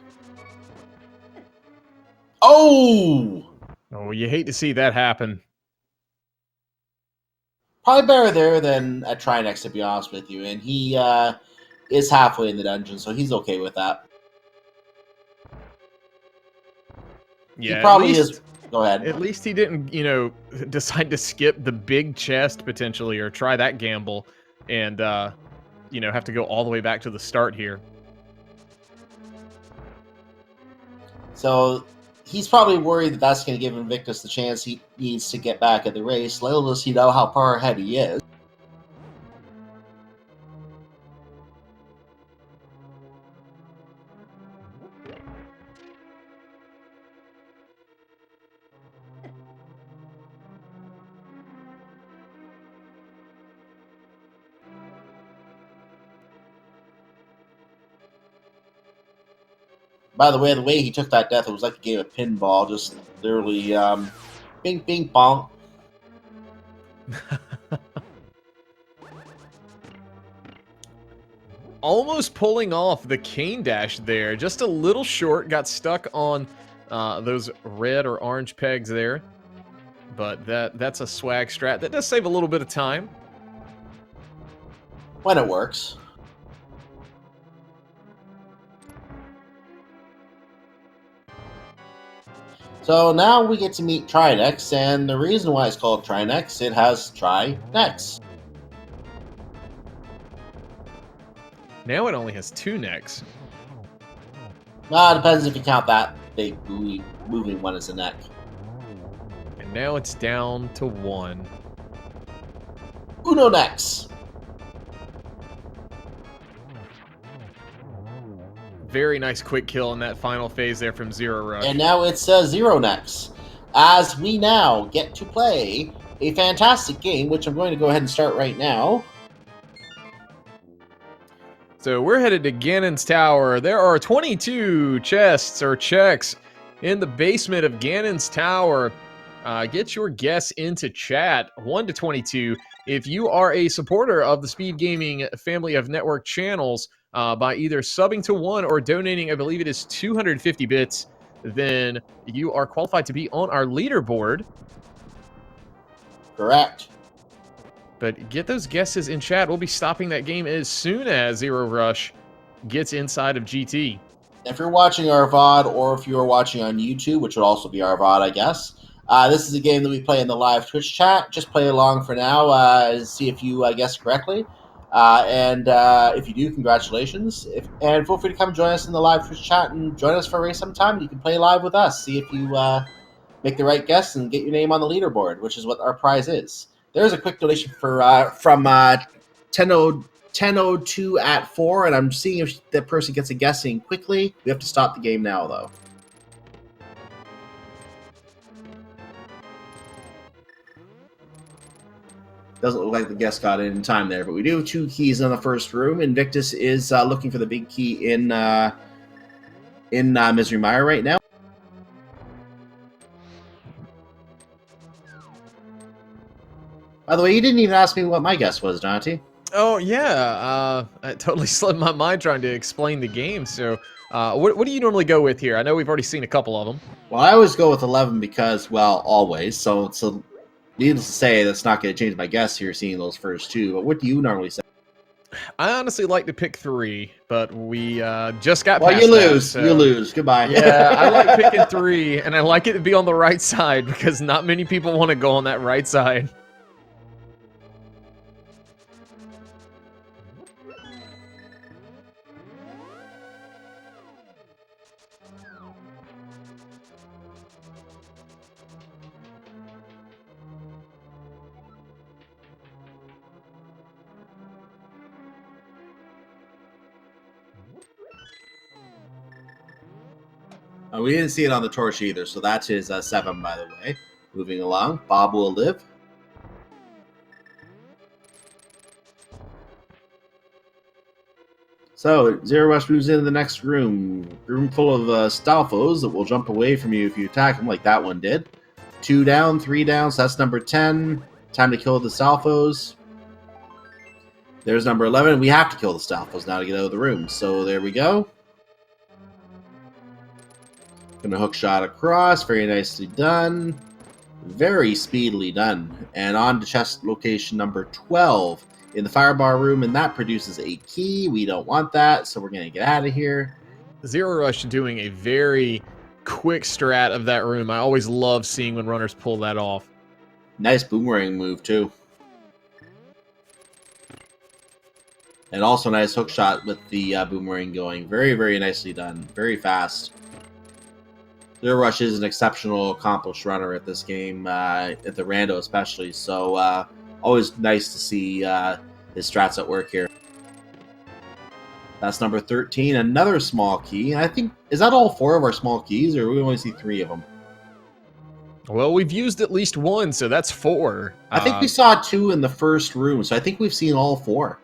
Oh! Oh, you hate to see that happen. Probably better there than at Trinex, to be honest with you. And he is halfway in the dungeon, so he's okay with that. Yeah, he probably is. Go ahead. At least he didn't, you know, decide to skip the big chest potentially or try that gamble and, you know, have to go all the way back to the start here. So he's probably worried that that's going to give Invictus the chance he needs to get back at the race. Little does he know how far ahead he is. By the way he took that death, it was like a game of pinball, just literally bing, bing, bong. Almost pulling off the cane dash there. Just a little short. Got stuck on those red or orange pegs there. But that's a swag strat. That does save a little bit of time. When it works. So now we get to meet Trinex, and the reason why it's called Trinex, it has Tri-Nex. Now it only has 2 necks. It depends if you count that big moving one as a neck. And now it's down to 1. Uno Nex. Very nice quick kill in that final phase there from Zer0rush. And now it's Zero Nex. As we now get to play a fantastic game, which I'm going to go ahead and start right now. So we're headed to Ganon's Tower. There are 22 chests or checks in the basement of Ganon's Tower. Get your guess into chat, 1 to 22. If you are a supporter of the Speed Gaming family of network channels, by either subbing to 1 or donating, I believe it is 250 bits, then you are qualified to be on our leaderboard. Correct. But get those guesses in chat. We'll be stopping that game as soon as Zer0rush gets inside of GT. If you're watching our VOD, or if you're watching on YouTube, which would also be our VOD, I guess, this is a game that we play in the live Twitch chat. Just play along for now and see if you guess correctly. And if you do, congratulations. And feel free to come join us in the live Twitch chat and join us for a race sometime. You can play live with us. See if you make the right guess and get your name on the leaderboard, which is what our prize is. There's a quick donation from 1002 at 4, and I'm seeing if that person gets a guessing quickly. We have to stop the game now, though. Doesn't look like the guest got it in time there, but we do have 2 keys in the first room. Invictus is looking for the big key in Misery Mire right now. By the way, you didn't even ask me what my guess was, Dante. Oh, yeah. I totally slipped my mind trying to explain the game. So what do you normally go with here? I know we've already seen a couple of them. Well, I always go with 11 because, well, always. So needless to say, that's not going to change my guess here, seeing those first 2. But what do you normally say? I honestly like to pick 3, but we just got well, past you lose. That, so. You lose. Goodbye. Yeah, I like picking 3, and I like it to be on the right side because not many people want to go on that right side. We didn't see it on the torch either, so that's his 7, by the way. Moving along, Bob will live. So, Zer0rush moves into the next room. Room full of Stalfos that will jump away from you if you attack them like that one did. 2 down, 3 down, so that's number 10. Time to kill the Stalfos. There's number 11. We have to kill the Stalfos now to get out of the room. So there we go. Gonna hook shot across. Very nicely done. Very speedily done. And on to chest location number 12 in the firebar room, and that produces a key. We don't want that, so we're going to get out of here. Zer0rush doing a very quick strat of that room. I always love seeing when runners pull that off. Nice boomerang move, too. And also nice hook shot with the boomerang going. Very, very nicely done. Very fast. Zer0rush is an exceptional, accomplished runner at this game, at the rando especially. So always nice to see his strats at work here. That's number 13. Another small key. And I think, is that all 4 of our small keys, or we only see 3 of them? Well, we've used at least 1, so that's 4. I think we saw 2 in the first room, so I think we've seen all 4.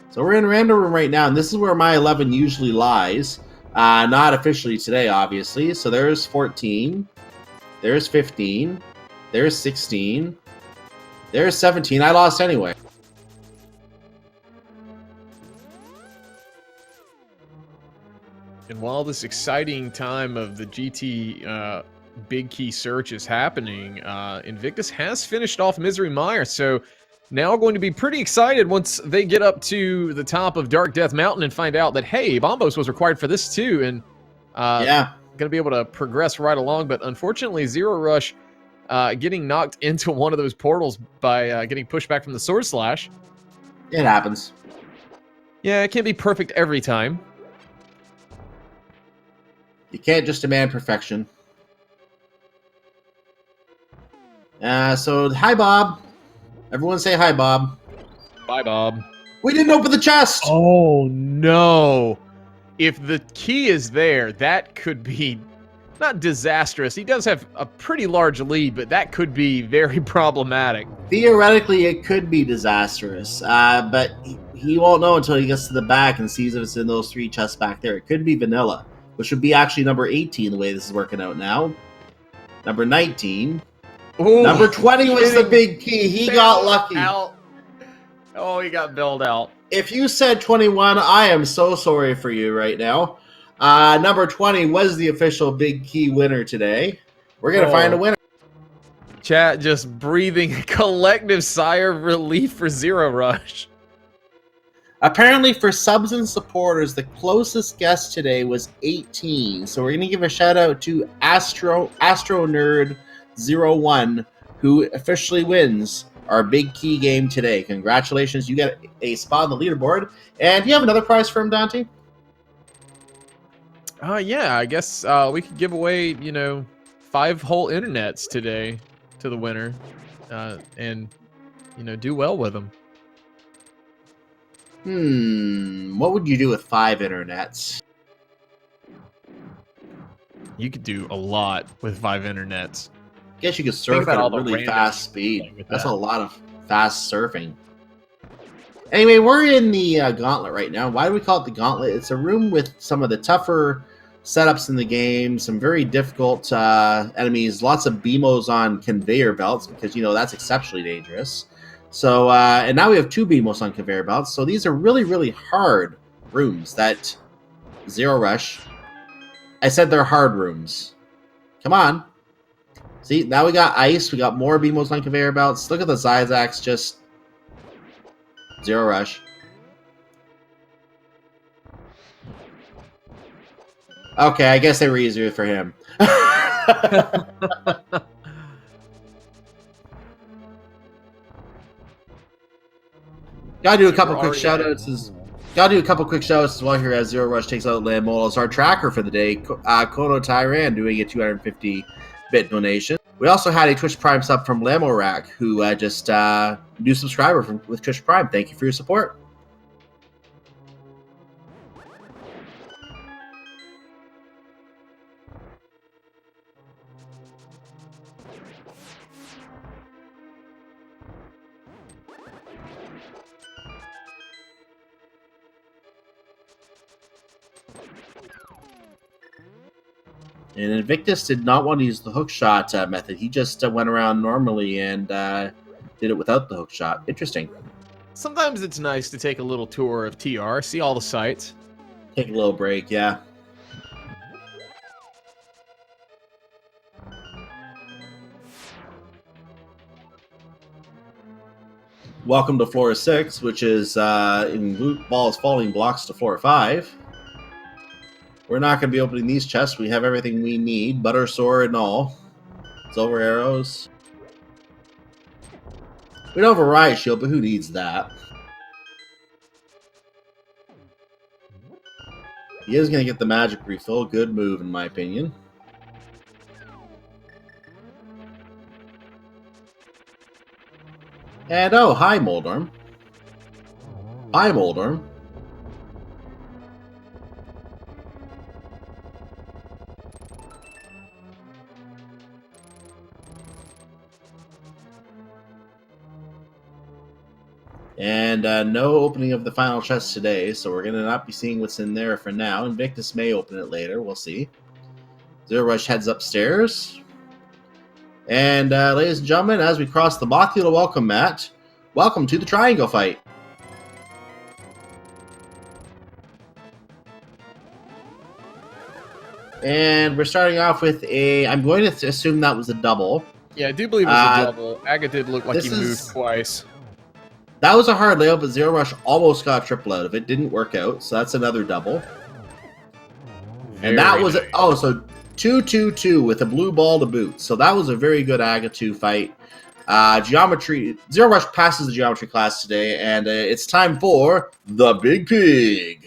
So we're in random room right now, and this is where my 11 usually lies. Not officially today, obviously. So there's 14. There's 15. There's 16. There's 17. I lost anyway. And while this exciting time of the GT big key search is happening, Invictus has finished off Misery Mire, so now going to be pretty excited once they get up to the top of Dark Death Mountain and find out that, hey, Bombos was required for this too, and yeah, going to be able to progress right along. But unfortunately, Zer0rush getting knocked into one of those portals by getting pushed back from the Sword Slash. It happens. Yeah, it can't be perfect every time. You can't just demand perfection. So, hi, Bob. Everyone say hi, Bob. Bye, Bob. We didn't open the chest! Oh, no. If the key is there, that could be not disastrous. He does have a pretty large lead, but that could be very problematic. Theoretically, it could be disastrous, but he won't know until he gets to the back and sees if it's in those 3 chests back there. It could be vanilla, which would be actually number 18 the way this is working out now. Number 19. Ooh, number 20 was the big key. He got lucky. Out. Oh, he got bailed out. If you said 21, I am so sorry for you right now. Number 20 was the official big key winner today. We're going to find a winner. Chat just breathing a collective sigh of relief for Zer0rush. Apparently, for subs and supporters, the closest guest today was 18. So we're going to give a shout out to Astro Nerd 01, who officially wins our big key game today. Congratulations, you get a spot on the leaderboard. And do you have another prize for him, Dante? Yeah, I guess we could give away, 5 whole internets today to the winner, and, do well with them. What would you do with 5 internets? You could do a lot with 5 internets. I guess you could surf at a really fast speed. That's a lot of fast surfing. Anyway, we're in the gauntlet right now. Why do we call it the gauntlet? It's a room with some of the tougher setups in the game, some very difficult enemies, lots of BMOs on conveyor belts, because, that's exceptionally dangerous. So, and now we have 2 BMOs on conveyor belts. So these are really, really hard rooms that Zer0rush. I said they're hard rooms. Come on. See, now we got ice. We got more BMOs on conveyor belts. Look at the Zyzax, just Zer0rush. Okay, I guess they were easier for him. Gotta do a couple quick shoutouts as well here as Zer0rush takes out Lamol as our tracker for the day. Kono Tyran doing a 250-bit donation. We also had a Twitch Prime sub from Lamorak, who just new subscriber with Twitch Prime. Thank you for your support. And Invictus did not want to use the hookshot method. He just went around normally and did it without the hookshot. Interesting. Sometimes it's nice to take a little tour of TR, see all the sights. Take a little break, yeah. Welcome to floor 6, which is in loot balls falling blocks to floor 5. We're not going to be opening these chests. We have everything we need, butter sword and all. Silver arrows. We don't have a riot shield, but who needs that? He is going to get the magic refill. Good move, in my opinion. And oh, hi, Moldorm. Hi, Moldorm. And no opening of the final chest today, so we're going to not be seeing what's in there for now. Invictus may open it later, we'll see. Zer0rush heads upstairs. And ladies and gentlemen, as we cross the Mothula welcome mat, welcome to the triangle fight. And we're starting off with a, I'm going to assume that was a double. Yeah, I do believe it was a double. Aga did look like he moved twice. That was a hard layout, but Zer0rush almost got a triple out of it. Didn't work out, so that's another double. And that was so 2-2-2 with a blue ball to boot. So that was a very good Aga 2 fight. Geometry, Zer0rush passes the geometry class today, and it's time for the Big Pig.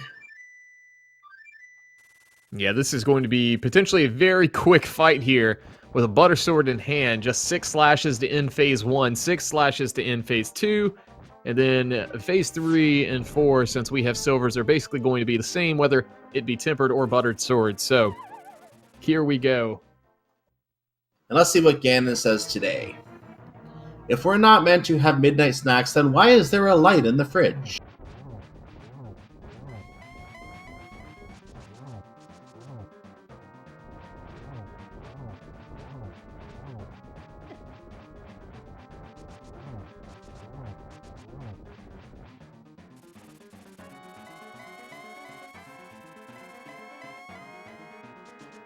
Yeah, this is going to be potentially a very quick fight here with a butter sword in hand. Just 6 slashes to end phase 1, 6 slashes to end phase 2. And then phase 3 and 4, since we have silvers, are basically going to be the same, whether it be tempered or buttered swords. So, here we go. And let's see what Ganon says today. If we're not meant to have midnight snacks, then why is there a light in the fridge?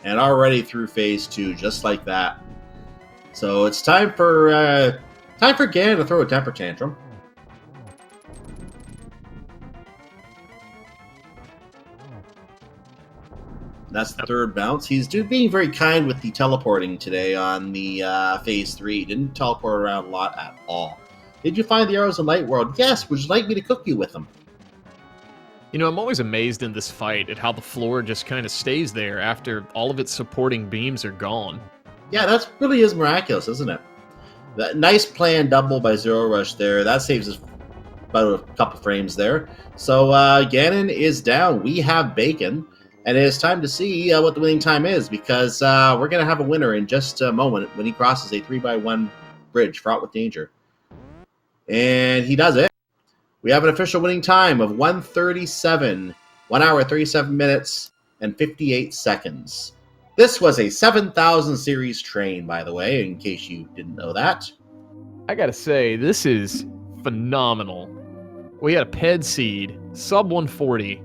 And already through phase 2, just like that. So it's time for Ganon to throw a temper tantrum. That's the third bounce. He's being very kind with the teleporting today on the phase 3. He didn't teleport around a lot at all. Did you find the arrows in Light World? Yes. Would you like me to cook you with them? You know, I'm always amazed in this fight at how the floor just kind of stays there after all of its supporting beams are gone. Yeah, that really is miraculous, isn't it? That nice planned double by Zer0rush there. That saves us about a couple frames there. So Ganon is down. We have bacon. And it is time to see what the winning time is, because we're going to have a winner in just a moment when he crosses a 3x1 bridge fraught with danger. And he does it. We have an official winning time of 1:37, 1 hour, 37 minutes, and 58 seconds. This was a 7,000 series train, by the way, in case you didn't know that. I gotta say, this is phenomenal. We had a Ped seed, sub 140.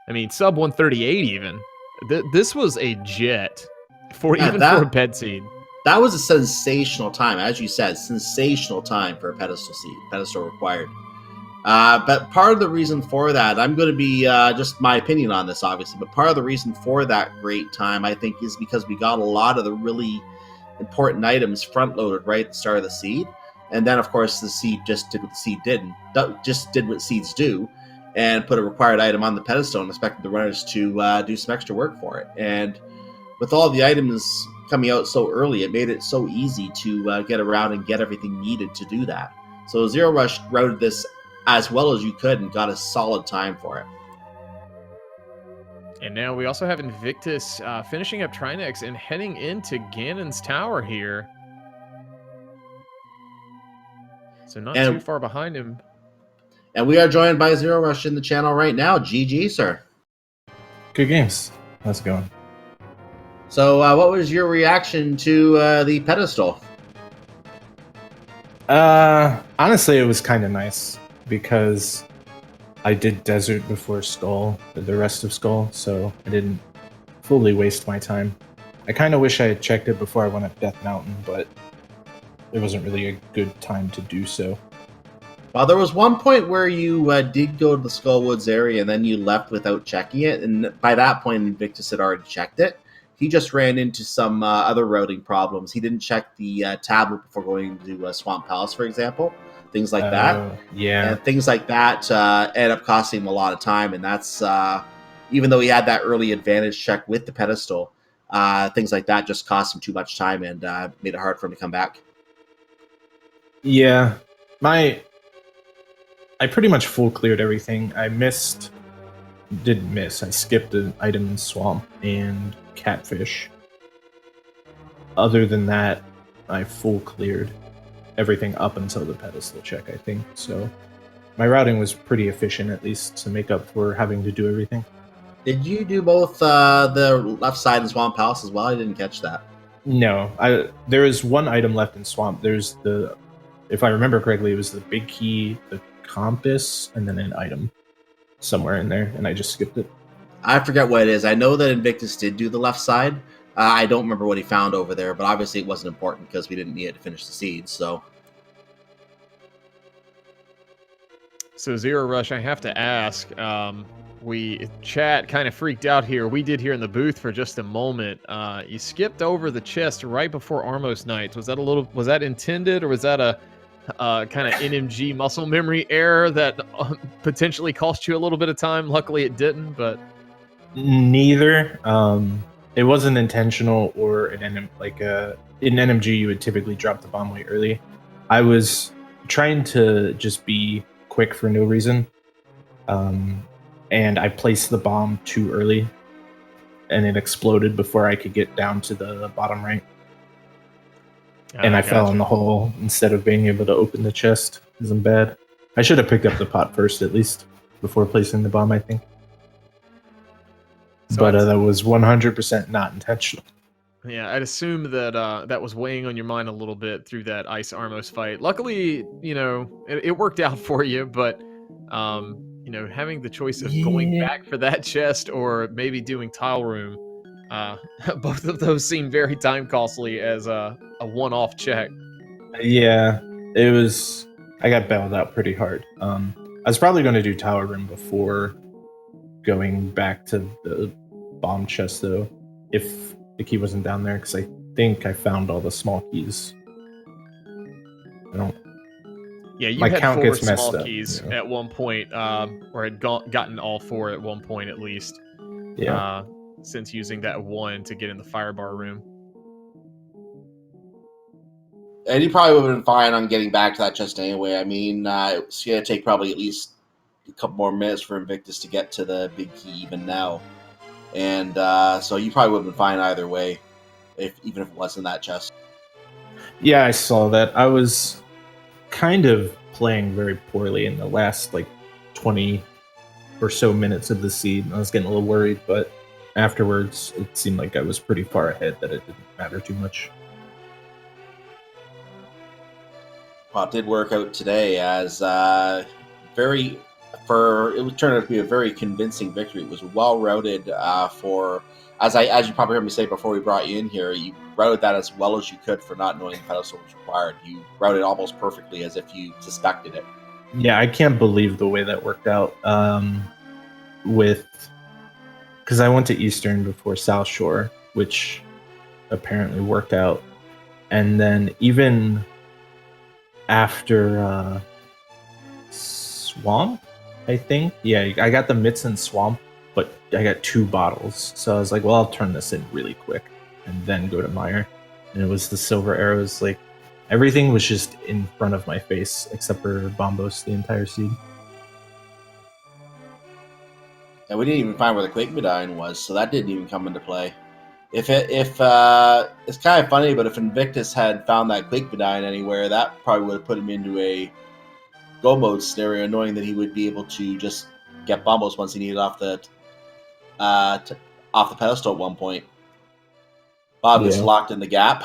I mean, sub 138 even. This was a jet, for a Ped seed. That was a sensational time, as you said, sensational time for a pedestal seed. Pedestal required. But part of the reason for that, I'm going to be just my opinion on this, obviously, but part of the reason for that great time, I think, is because we got a lot of the really important items front-loaded right at the start of the seed. And then, of course, the seed just did what the seed did, just did what seeds do, and put a required item on the pedestal and expected the runners to do some extra work for it. And with all the items coming out so early, it made it so easy to get around and get everything needed to do that. So Zer0rush routed this as well as you could and got a solid time for it. And now we also have Invictus finishing up Trinex and heading into Ganon's tower here. So not too far behind him. And we are joined by Zer0rush in the channel right now. GG, sir. Good games. How's it going? So what was your reaction to the pedestal? Honestly, it was kind of nice, because I did Desert before Skull, the rest of Skull, so I didn't fully waste my time. I kind of wish I had checked it before I went up Death Mountain, but there wasn't really a good time to do so. Well, there was one point where you did go to the Skullwoods area and then you left without checking it. And by that point, Invictus had already checked it. He just ran into some other routing problems. He didn't check the tablet before going to Swamp Palace, for example. Things like that. Yeah. And things like that end up costing him a lot of time. And that's, even though he had that early advantage check with the pedestal, things like that just cost him too much time and made it hard for him to come back. Yeah. I pretty much full cleared everything. I skipped an item in Swamp and Catfish. Other than that, I full cleared everything up until the pedestal check, I think. So my routing was pretty efficient, at least, to make up for having to do everything. Did you do both the left side and Swamp Palace as well? I didn't catch that. No, there is one item left in Swamp. There's if I remember correctly, it was the big key, the compass, and then an item somewhere in there, and I just skipped it. I forget what it is. I know that Invictus did do the left side. I don't remember what he found over there, but obviously it wasn't important because we didn't need it to finish the seed. So Zer0rush, I have to ask. Chat kind of freaked out here. We did here in the booth for just a moment. You skipped over the chest right before Armos Knights. Was that intended, or was that a kind of NMG muscle memory error that potentially cost you a little bit of time? Luckily, it didn't. But neither. It wasn't intentional, or in NMG, you would typically drop the bomb way early. I was trying to just be quick for no reason. And I placed the bomb too early, and it exploded before I could get down to the bottom right. And I fell in the hole instead of being able to open the chest, because I'm bad. I should have picked up the pot first, at least, before placing the bomb, I think. So but that was 100% not intentional. Yeah, I'd assume that that was weighing on your mind a little bit through that Ice Armos fight. Luckily, it worked out for you, but having the choice of going back for that chest or maybe doing Tile Room, both of those seem very time costly as a one-off check. Yeah, it was. I got bailed out pretty hard. I was probably going to do Tower Room before going back to the bomb chest, though, if the key wasn't down there, because I think I found all the small keys. Yeah, you my had count 4 gets small messed keys up, at one point, or had gotten all 4 at one point at least. Yeah. Since using that 1 to get in the firebar room. And he probably would have been fine on getting back to that chest anyway. I mean, it's going to take probably at least a couple more minutes for Invictus to get to the big key even now. And so you probably would have been fine either way, even if it wasn't that chest. Yeah, I saw that. I was kind of playing very poorly in the last 20 or so minutes of the seed. I was getting a little worried, but afterwards it seemed like I was pretty far ahead that it didn't matter too much. Well, it did work out today as it turned out to be a very convincing victory. It was well routed as you probably heard me say before we brought you in here, you routed that as well as you could for not knowing the pedestal was required. You routed almost perfectly as if you suspected it. Yeah, I can't believe the way that worked out. Because I went to Eastern before South Shore, which apparently worked out, and then even after Swamp, I think. Yeah, I got the mitts in Swamp, but I got 2 bottles. So I was like, well, I'll turn this in really quick and then go to Mire. And it was the silver arrows. Everything was just in front of my face except for Bombos the entire seed. And we didn't even find where the Quake Medallion was, so that didn't even come into play. If it's kind of funny, but if Invictus had found that Quake Medallion anywhere, that probably would have put him into a go mode scenario, knowing that he would be able to just get Bombos once he needed off the pedestal at one point. Bob was locked in the gap.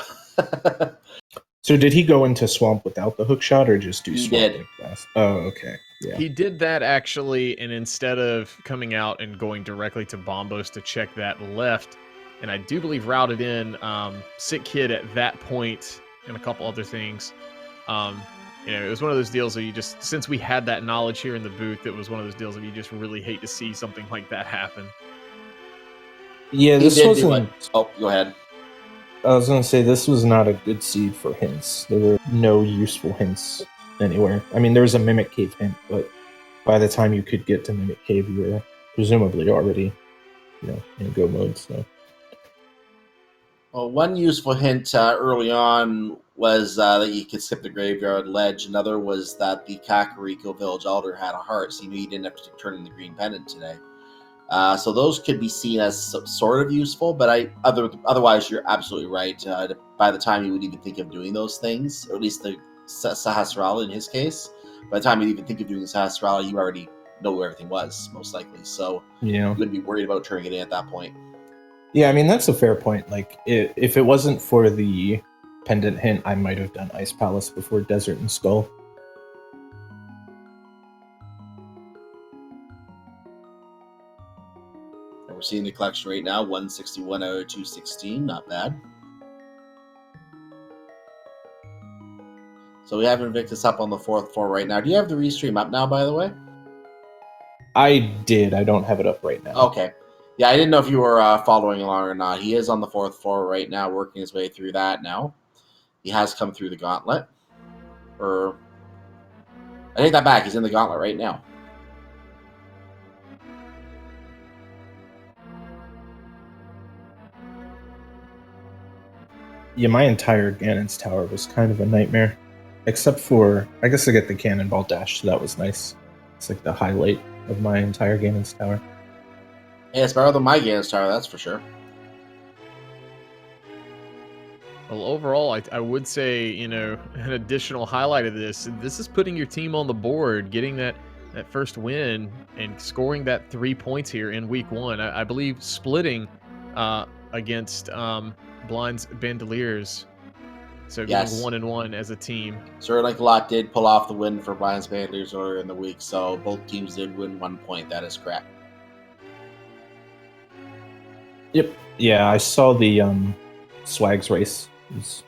So did he go into Swamp without the hook shot, or just do he Swamp did. Fast? Oh, okay. Yeah. He did that actually, and instead of coming out and going directly to Bombos to check that left, and I do believe routed in Sick Kid at that point and a couple other things. it was one of those deals that you just, since we had that knowledge here in the booth, it was one of those deals that you just really hate to see something like that happen. Yeah, this wasn't. Oh, go ahead. I was going to say this was not a good seed for hints. There were no useful hints anywhere. I mean, there was a Mimic Cave hint, but by the time you could get to Mimic Cave, you were presumably already, in go mode. So. Well, one useful hint early on was that you could skip the graveyard ledge. Another was that the Kakariko Village Elder had a heart, so you knew you didn't have to turn in the green pendant today. So those could be seen as sort of useful, but otherwise you're absolutely right. By the time you would even think of doing those things, or at least the Sahasrara in his case, by the time you'd even think of doing the Sahasrara, you already know where everything was, most likely. So you wouldn't be worried about turning it in at that point. Yeah, I mean, that's a fair point. Like, if it wasn't for the pendant hint, I might have done Ice Palace before Desert and Skull. And we're seeing the collection right now, 161 out of 216, not bad. So we have Invictus up on the 4th floor right now. Do you have the restream up now, by the way? I did. I don't have it up right now. Okay. Yeah, I didn't know if you were following along or not. He is on the 4th floor right now, working his way through that now. He has come through the gauntlet. I take that back. He's in the gauntlet right now. Yeah, my entire Ganon's Tower was kind of a nightmare. Except for, I guess I get the Cannonball Dash, so that was nice. It's like the highlight of my entire Ganon's Tower. Yeah, it's better than my Ganon's Tower, that's for sure. Well, overall, I would say, an additional highlight of this is putting your team on the board, getting that first win and scoring that 3 points here in week 1. I believe splitting against Blind's Bandoliers. So going 1-1 as a team. Sir Lancelot did pull off the win for Blind's Bandoliers earlier in the week, so both teams did win 1 point. That is correct. Yep. Yeah, I saw the Swags race. It was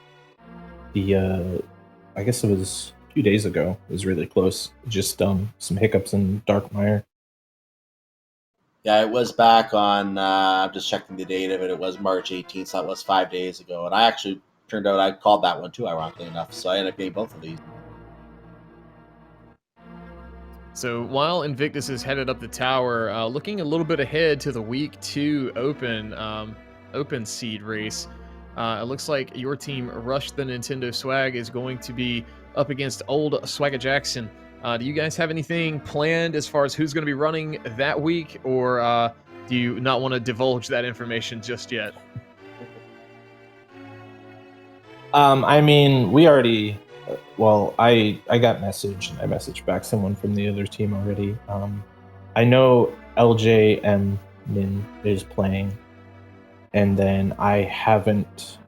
I guess it was a few days ago. It was really close. Just some hiccups in Darkmire. Yeah, it was back on, I'm just checking the date of it. It was March 18th, so that was 5 days ago. And I actually turned out I called that one too, ironically enough. So I ended up getting both of these. So while Invictus is headed up the tower, looking a little bit ahead to the week 2 open seed race, it looks like your team, Rush the Nintendo Swag, is going to be up against Old Swagga Jackson. Do you guys have anything planned as far as who's going to be running that week, or do you not want to divulge that information just yet? I mean, we already. Well, I got messaged, and I messaged back someone from the other team already. I know LJM Nin is playing, and then I haven't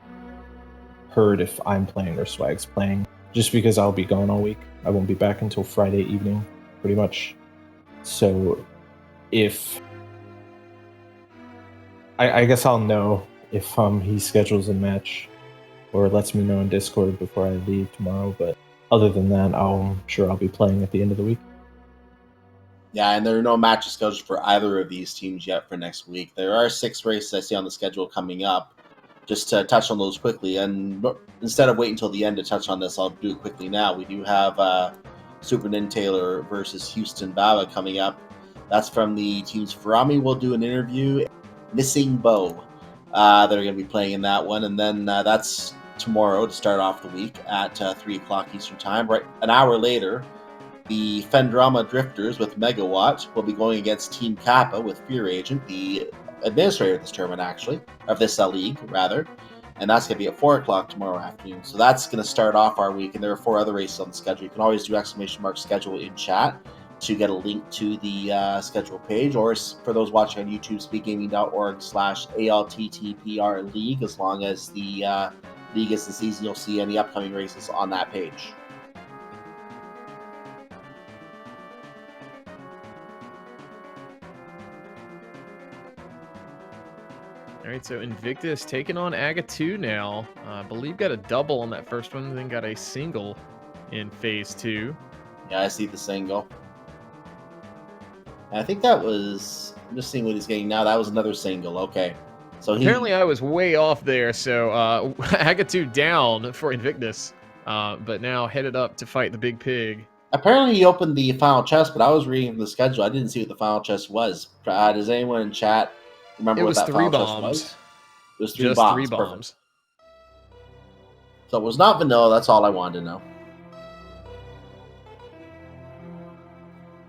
heard if I'm playing or Swag's playing, just because I'll be gone all week. I won't be back until Friday evening, pretty much. So, I guess I'll know if he schedules a match or lets me know in Discord before I leave tomorrow. But other than that, I'm sure I'll be playing at the end of the week. Yeah, and there are no matches scheduled for either of these teams yet for next week. There are 6 races I see on the schedule coming up. Just to touch on those quickly, and instead of waiting until the end to touch on this, I'll do it quickly now. We do have Super Taylor versus Houston Baba coming up. That's from the teams. Farami will do an interview. Missing Bow, that are going to be playing in that one, and then that's tomorrow to start off the week at 3 o'clock Eastern Time. Right, an hour later, the Fendrama Drifters with Megawatt will be going against Team Kappa with Fear Agent, the administrator of this tournament, actually, of this league, rather. And that's going to be at 4 o'clock tomorrow afternoon. So that's going to start off our week, and there are 4 other races on the schedule. You can always do !schedule in chat to get a link to the schedule page, or for those watching on YouTube, speedgaming.org/ALTTPR League. As long as the league is in season, you'll see any upcoming races on that page. All right, so Invictus taking on Aga 2 now. I believe got a double on that first one, then got a single in phase 2. Yeah, I see the single. And I think that was... I'm just seeing what he's getting now. That was another single. Okay. So Apparently I was way off there, so Agatu down for Invictus, but now headed up to fight the Big Pig. Apparently he opened the final chest, but I was reading the schedule. I didn't see what the final chest was. Does anyone in chat remember what that final chest was? It was Just bombs. three bombs. Perfect. So it was not vanilla. That's all I wanted to know.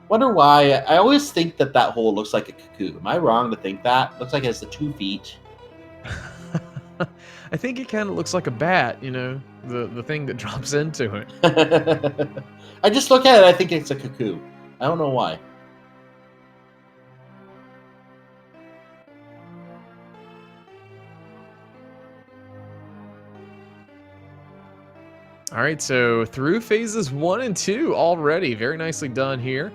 Wonder why. I always think that hole looks like a cuckoo. Am I wrong to think that? Looks like it has the 2 feet. I think it kind of looks like a bat, you know, the thing that drops into it. I just look at it, I think it's a cuckoo. I don't know why. All right, so through phases 1 and 2 already. Very nicely done here.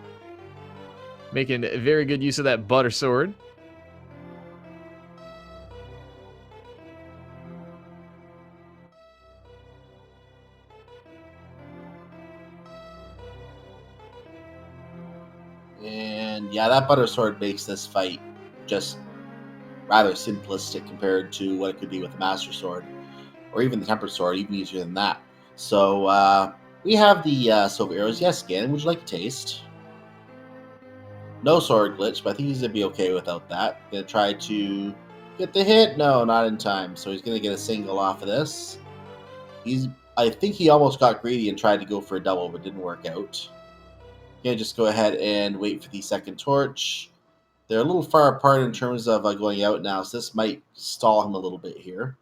Making very good use of that butter sword. And yeah, that butter sword makes this fight just rather simplistic compared to what it could be with the master sword, or even the tempered sword, even easier than that. So we have the silver arrows. Yes, Ganon, would you like a taste? No sword glitch, but I think he's gonna be okay without that. Gonna try to get the hit. No, not in time. So he's gonna get a single off of this. I think he almost got greedy and tried to go for a double, but didn't work out. Gonna just go ahead and wait for the second torch. They're a little far apart in terms of going out now, so this might stall him a little bit here.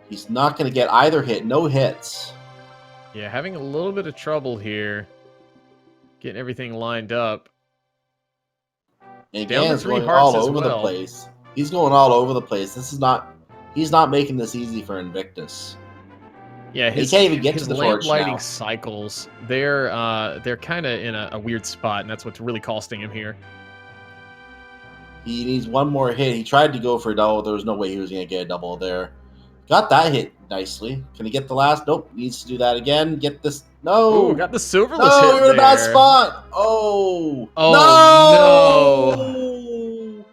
He's not going to get either hit. No hits. Yeah, having a little bit of trouble here. Getting everything lined up. And Down to Ganon's 3 going hearts all as over the well. place. He's going all over the place. He's not making this easy for Invictus. Yeah, he can't even get to the lamp torch lighting now. cycles, they're kind of in a weird spot, and that's what's really costing him here. He needs one more hit. He tried to go for a double. There was no way he was going to get a double there. Got that hit nicely. Can he get the last? Nope. Needs to do that again. Get this. No. Ooh, got the silverless no, hit you're in a bad there. spot. Oh. Oh, no.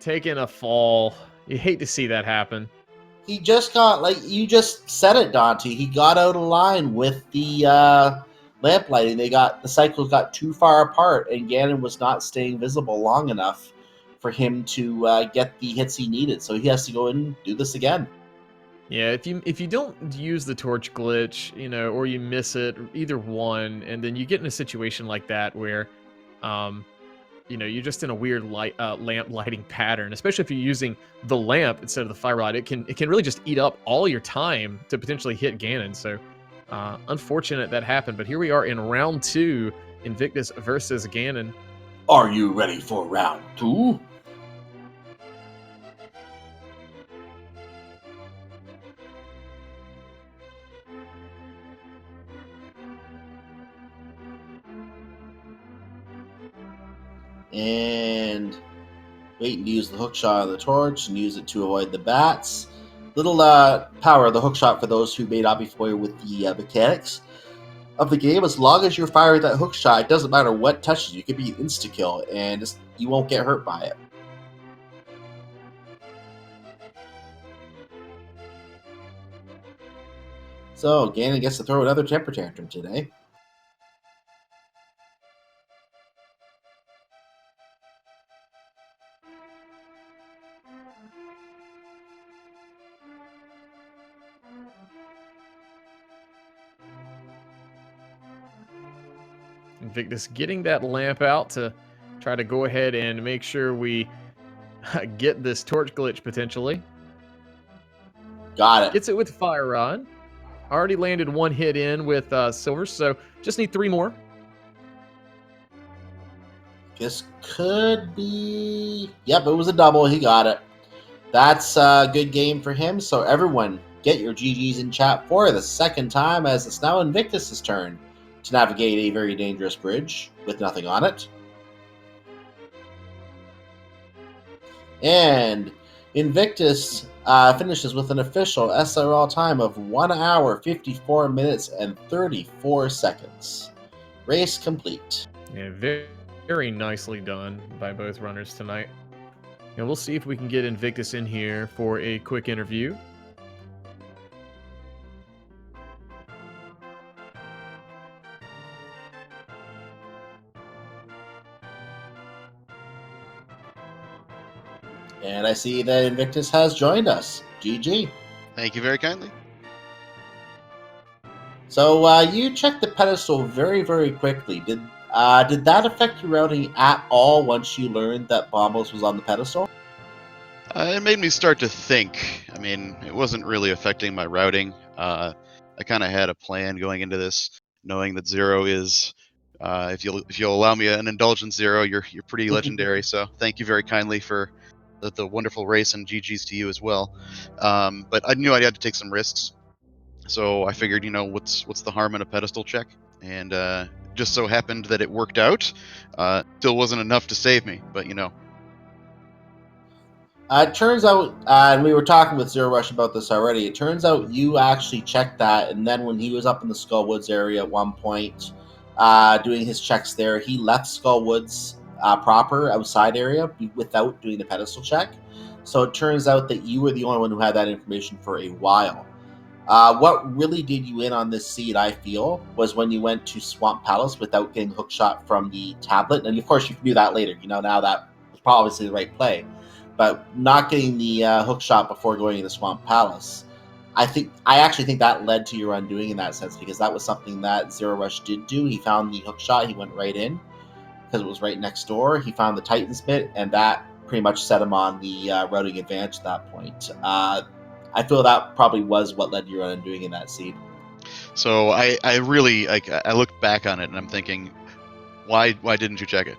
Taking a fall. You hate to see that happen. He just got, like, you just said it, Dante. He got out of line with the lamp lighting. The cycles got too far apart, and Ganon was not staying visible long enough for him to get the hits he needed. So he has to go and do this again. Yeah, if you don't use the torch glitch, you know, or you miss it, either one, and then you get in a situation like that where, you know, you're just in a weird lamp lighting pattern, especially if you're using the lamp instead of the fire rod. It can really just eat up all your time to potentially hit Ganon. So, unfortunate that happened. But here we are in round 2, Invictus versus Ganon. Are you ready for round 2? And waiting to use the hookshot on the torch and use it to avoid the bats. Little power of the hookshot for those who may not be familiar with the mechanics of the game. As long as you're firing that hookshot, it doesn't matter what touches you. It could be an insta-kill, and you won't get hurt by it. So, Ganon gets to throw another temper tantrum today. Invictus getting that lamp out to try to go ahead and make sure we get this torch glitch potentially. Got it. Gets it with Fire Rod. Already landed 1 hit in with Silver, so just need 3 more. This could be... Yep, it was a double. He got it. That's a good game for him. So everyone, get your GGs in chat for the second time, as it's now Invictus' turn to navigate a very dangerous bridge with nothing on it. And Invictus finishes with an official SRL time of 1 hour, 54 minutes, and 34 seconds. Race complete. Yeah, very, very nicely done by both runners tonight. And we'll see if we can get Invictus in here for a quick interview. And I see that Invictus has joined us. GG. Thank you very kindly. So you checked the pedestal very, very quickly. Did that affect your routing at all once you learned that Bombos was on the pedestal? It made me start to think. I mean, it wasn't really affecting my routing. I kind of had a plan going into this, knowing that Zero is. If you'll allow me an indulgence, Zero, you're pretty legendary. So thank you very kindly for the wonderful race, and GG's to you as well. But I knew I had to take some risks, so I figured, what's the harm in a pedestal check? And just so happened that it worked out. Still wasn't enough to save me, but It turns out, and we were talking with Zer0rush about this already, it turns out you actually checked that, and then when he was up in the Skull Woods area at one point, doing his checks there, he left Skull Woods proper outside area without doing the pedestal check. So it turns out that you were the only one who had that information for a while. What really did you in on this seed, I feel, was when you went to Swamp Palace without getting hook shot from the tablet. And of course, you can do that later. Now that was probably the right play. But not getting the hook shot before going into Swamp Palace, I actually think that led to your undoing in that sense, because that was something that Zer0rush did do. He found the hook shot, he went right in because it was right next door. He found the Titans bit, and that pretty much set him on the routing advantage at that point. I feel that probably was what led to your undoing in that seed. So I really I looked back on it and I'm thinking, why didn't you check it?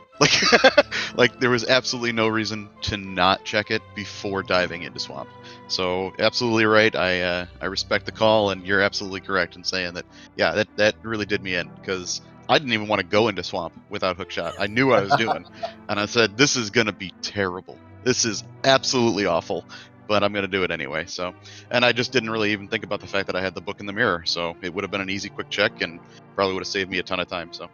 Like there was absolutely no reason to not check it before diving into Swamp. So absolutely right. I respect the call, and you're absolutely correct in saying that. Yeah, that really did me in, because I didn't even want to go into Swamp without hookshot. I knew what I was doing, and I said, this is gonna be terrible. This is absolutely awful, but I'm gonna do it anyway. So, and I just didn't really even think about the fact that I had the book in the mirror. So it would have been an easy, quick check, and probably would have saved me a ton of time. So.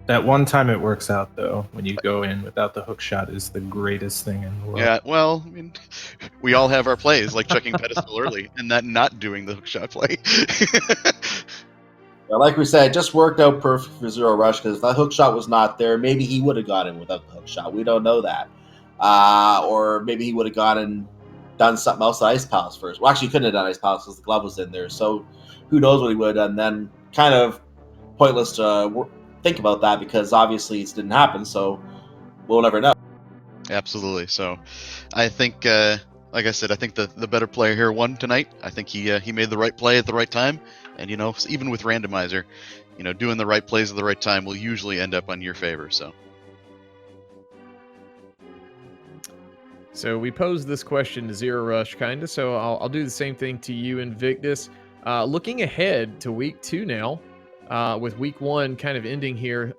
That one time it works out, though, when you go in without the hook shot, is the greatest thing in the world. Yeah, well, I mean, we all have our plays, like checking pedestal early and that not doing the hook shot play. Like we said, it just worked out perfect for Zer0rush, because if that hook shot was not there, maybe he would have got in without the hook shot. We don't know that. Or maybe he would have gone and done something else at Ice Palace first. Well, actually, he couldn't have done Ice Palace because the glove was in there. So who knows what he would have done then. Kind of pointless to think about that, because obviously it didn't happen, so we'll never know. Absolutely. So I think, like I said, I think the better player here won tonight. I think he made the right play at the right time. And, even with Randomizer, doing the right plays at the right time will usually end up on your favor. So we posed this question to Zer0rush, kind of, so I'll do the same thing to you, Invictus. Looking ahead to week 2 now, with week 1 kind of ending here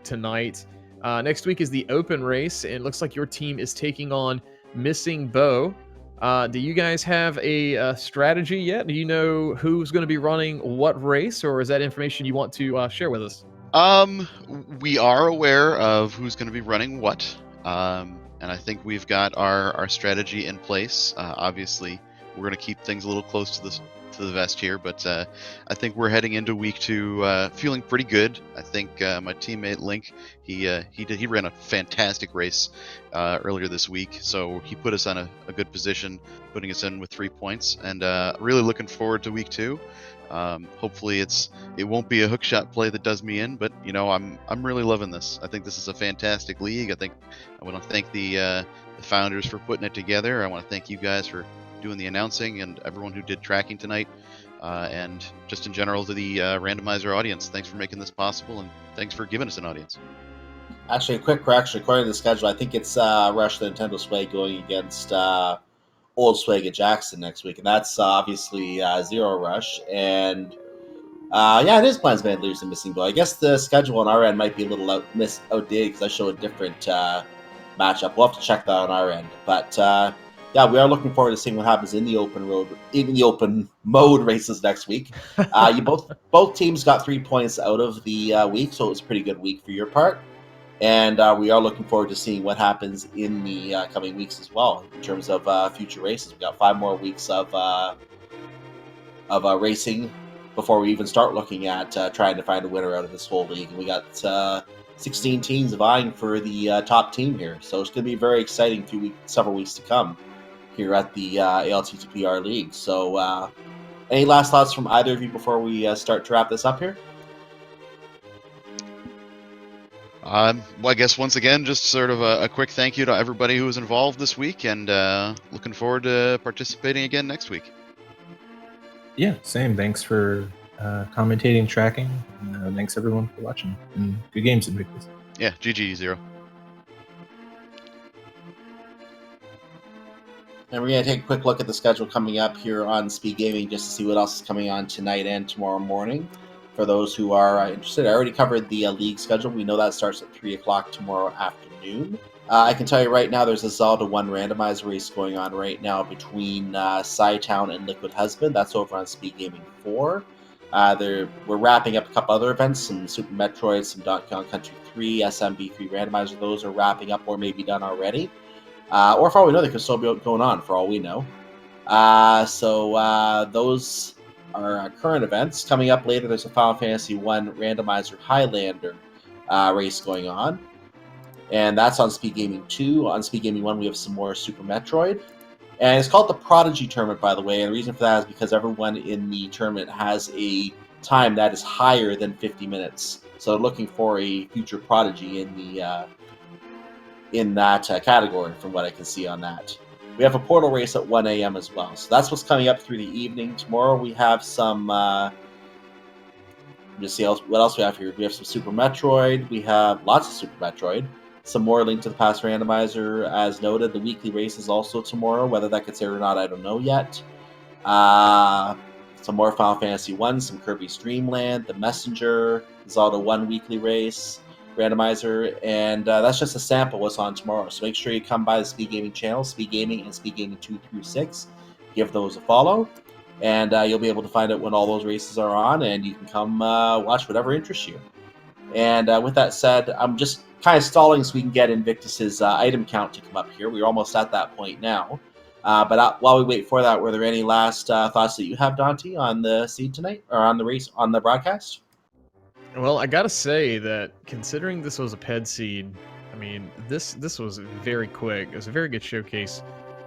tonight. Next week is the open race, and it looks like your team is taking on Missing Bow. Do you guys have a strategy yet? Do you know who's going to be running what race, or is that information you want to share with us? We are aware of who's going to be running what, and I think we've got our strategy in place. Obviously, we're going to keep things a little close to the vest here, but I think we're heading into week 2 feeling pretty good. I think my teammate Link, he ran a fantastic race earlier this week, so he put us on a good position, putting us in with 3 points, and really looking forward to week 2. Hopefully it won't be a hookshot play that does me in, but I'm really loving this. I think this is a fantastic league. I want to thank the founders for putting it together. I want to thank you guys for doing the announcing, and everyone who did tracking tonight, and just in general to the Randomizer audience. Thanks for making this possible, and thanks for giving us an audience. Actually, a quick correction. According to the schedule, I think it's Rush the Nintendo Swag going against Old Swag at Jackson next week, and that's obviously Zer0rush. And it is Plans Man Leaders and Missing Bow. I guess the schedule on our end might be a little outdated, because I show a different matchup. We'll have to check that on our end. But yeah, we are looking forward to seeing what happens in the open mode races next week. You both teams got 3 points out of the week, so it was a pretty good week for your part. And we are looking forward to seeing what happens in the coming weeks as well in terms of future races. We got 5 more weeks of racing before we even start looking at trying to find a winner out of this whole league. And we got 16 teams vying for the top team here, so it's going to be a very exciting several weeks to come here at the ALTTPR League. So, any last thoughts from either of you before we start to wrap this up here? Well, I guess once again, just sort of a quick thank you to everybody who was involved this week, and looking forward to participating again next week. Yeah, same. Thanks for commentating, tracking, and thanks everyone for watching. And good games, Invictus. Yeah, GG, Zero. And we're going to take a quick look at the schedule coming up here on Speed Gaming just to see what else is coming on tonight and tomorrow morning. For those who are interested, I already covered the league schedule. We know that starts at 3 o'clock tomorrow afternoon. I can tell you right now there's a Zelda 1 randomizer race going on right now between Town and Liquid Husband. That's over on Speed Gaming 4. We're wrapping up a couple other events, some Super Metroid, some Donkey Kong Country 3, SMB3 randomizer. Those are wrapping up or maybe done already. Or for all we know, they could still be going on, for all we know. So those are current events. Coming up later, there's a Final Fantasy 1 Randomizer Highlander race going on. And that's on Speed Gaming 2. On Speed Gaming 1, we have some more Super Metroid. And it's called the Prodigy Tournament, by the way. And the reason for that is because everyone in the tournament has a time that is higher than 50 minutes. So looking for a future Prodigy in that category, from what I can see on that. We have a portal race at 1 a.m. as well. So that's what's coming up through the evening. Tomorrow we have some... just see what else we have here. We have some Super Metroid. We have lots of Super Metroid. Some more Link to the Past randomizer, as noted. The weekly race is also tomorrow. Whether that gets aired or not, I don't know yet. Some more Final Fantasy 1, some Kirby's Dream Land, The Messenger, Zelda 1 weekly race randomizer, and that's just a sample of what's on tomorrow. So make sure you come by the Speed Gaming channel, Speed Gaming and Speed Gaming 2 through 6. Give those a follow, and you'll be able to find out when all those races are on, and you can come watch whatever interests you. And with that said, I'm just kind of stalling so we can get Invictus's item count to come up here. We're almost at that point now. But while we wait for that, were there any last thoughts that you have, Dante, on the seed tonight, or on the race, on the broadcast? Well, I gotta say that considering this was a PED seed, I mean, this was very quick. It was a very good showcase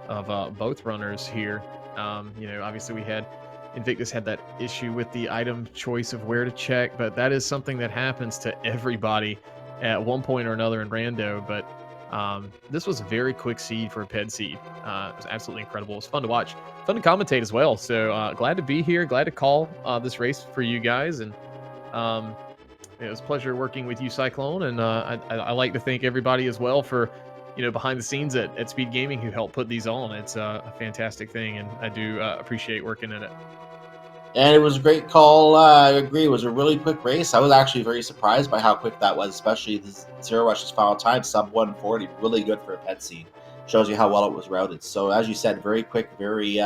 of both runners here. Obviously we had Invictus had that issue with the item choice of where to check, but that is something that happens to everybody at one point or another in Rando. But this was a very quick seed for a PED seed. It was absolutely incredible. It was fun to watch, fun to commentate as well. So glad to be here, glad to call this race for you guys, and it was a pleasure working with you, Cyclone, and I like to thank everybody as well for, behind the scenes at Speed Gaming who helped put these on. It's a fantastic thing, and I do appreciate working in it. And it was a great call. I agree. It was a really quick race. I was actually very surprised by how quick that was, especially the Zer0rush's final time, sub 140. Really good for a pet seed. Shows you how well it was routed. So, as you said, very quick, very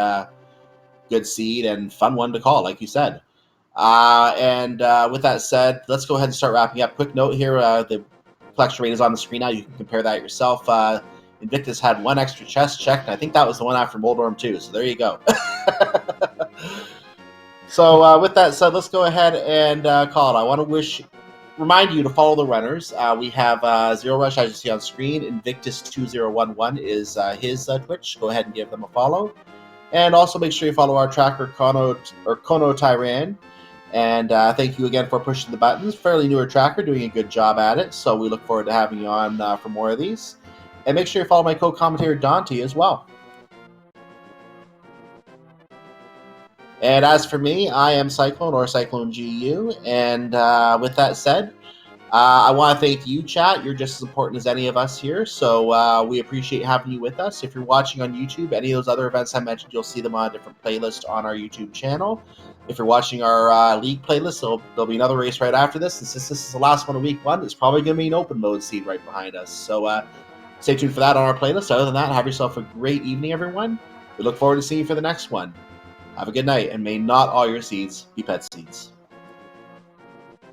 good seed, and fun one to call, like you said. And with that said, let's go ahead and start wrapping up. Quick note here, the collection rate is on the screen now. You can compare that yourself. Invictus had one extra chest checked, and I think that was the one after Moldorm 2, so there you go. So with that said, let's go ahead and call it. I want to remind you to follow the runners. We have Zer0rush, as you see on screen. invictus2011 is his Twitch. Go ahead and give them a follow. And also make sure you follow our tracker, Kono Tyran. And thank you again for pushing the buttons. Fairly newer tracker, doing a good job at it. So we look forward to having you on for more of these. And make sure you follow my co-commentator, Dante, as well. And as for me, I am Cyclone, or Cyclone GU. And with that said, I want to thank you, chat. You're just as important as any of us here. So we appreciate having you with us. If you're watching on YouTube, any of those other events I mentioned, you'll see them on a different playlist on our YouTube channel. If you're watching our league playlist, there'll be another race right after this. And since this is the last one of week 1, it's probably going to be an open mode seed right behind us. So Stay tuned for that on our playlist. Other than that, have yourself a great evening, everyone. We look forward to seeing you for the next one. Have a good night, and may not all your seeds be pet seeds.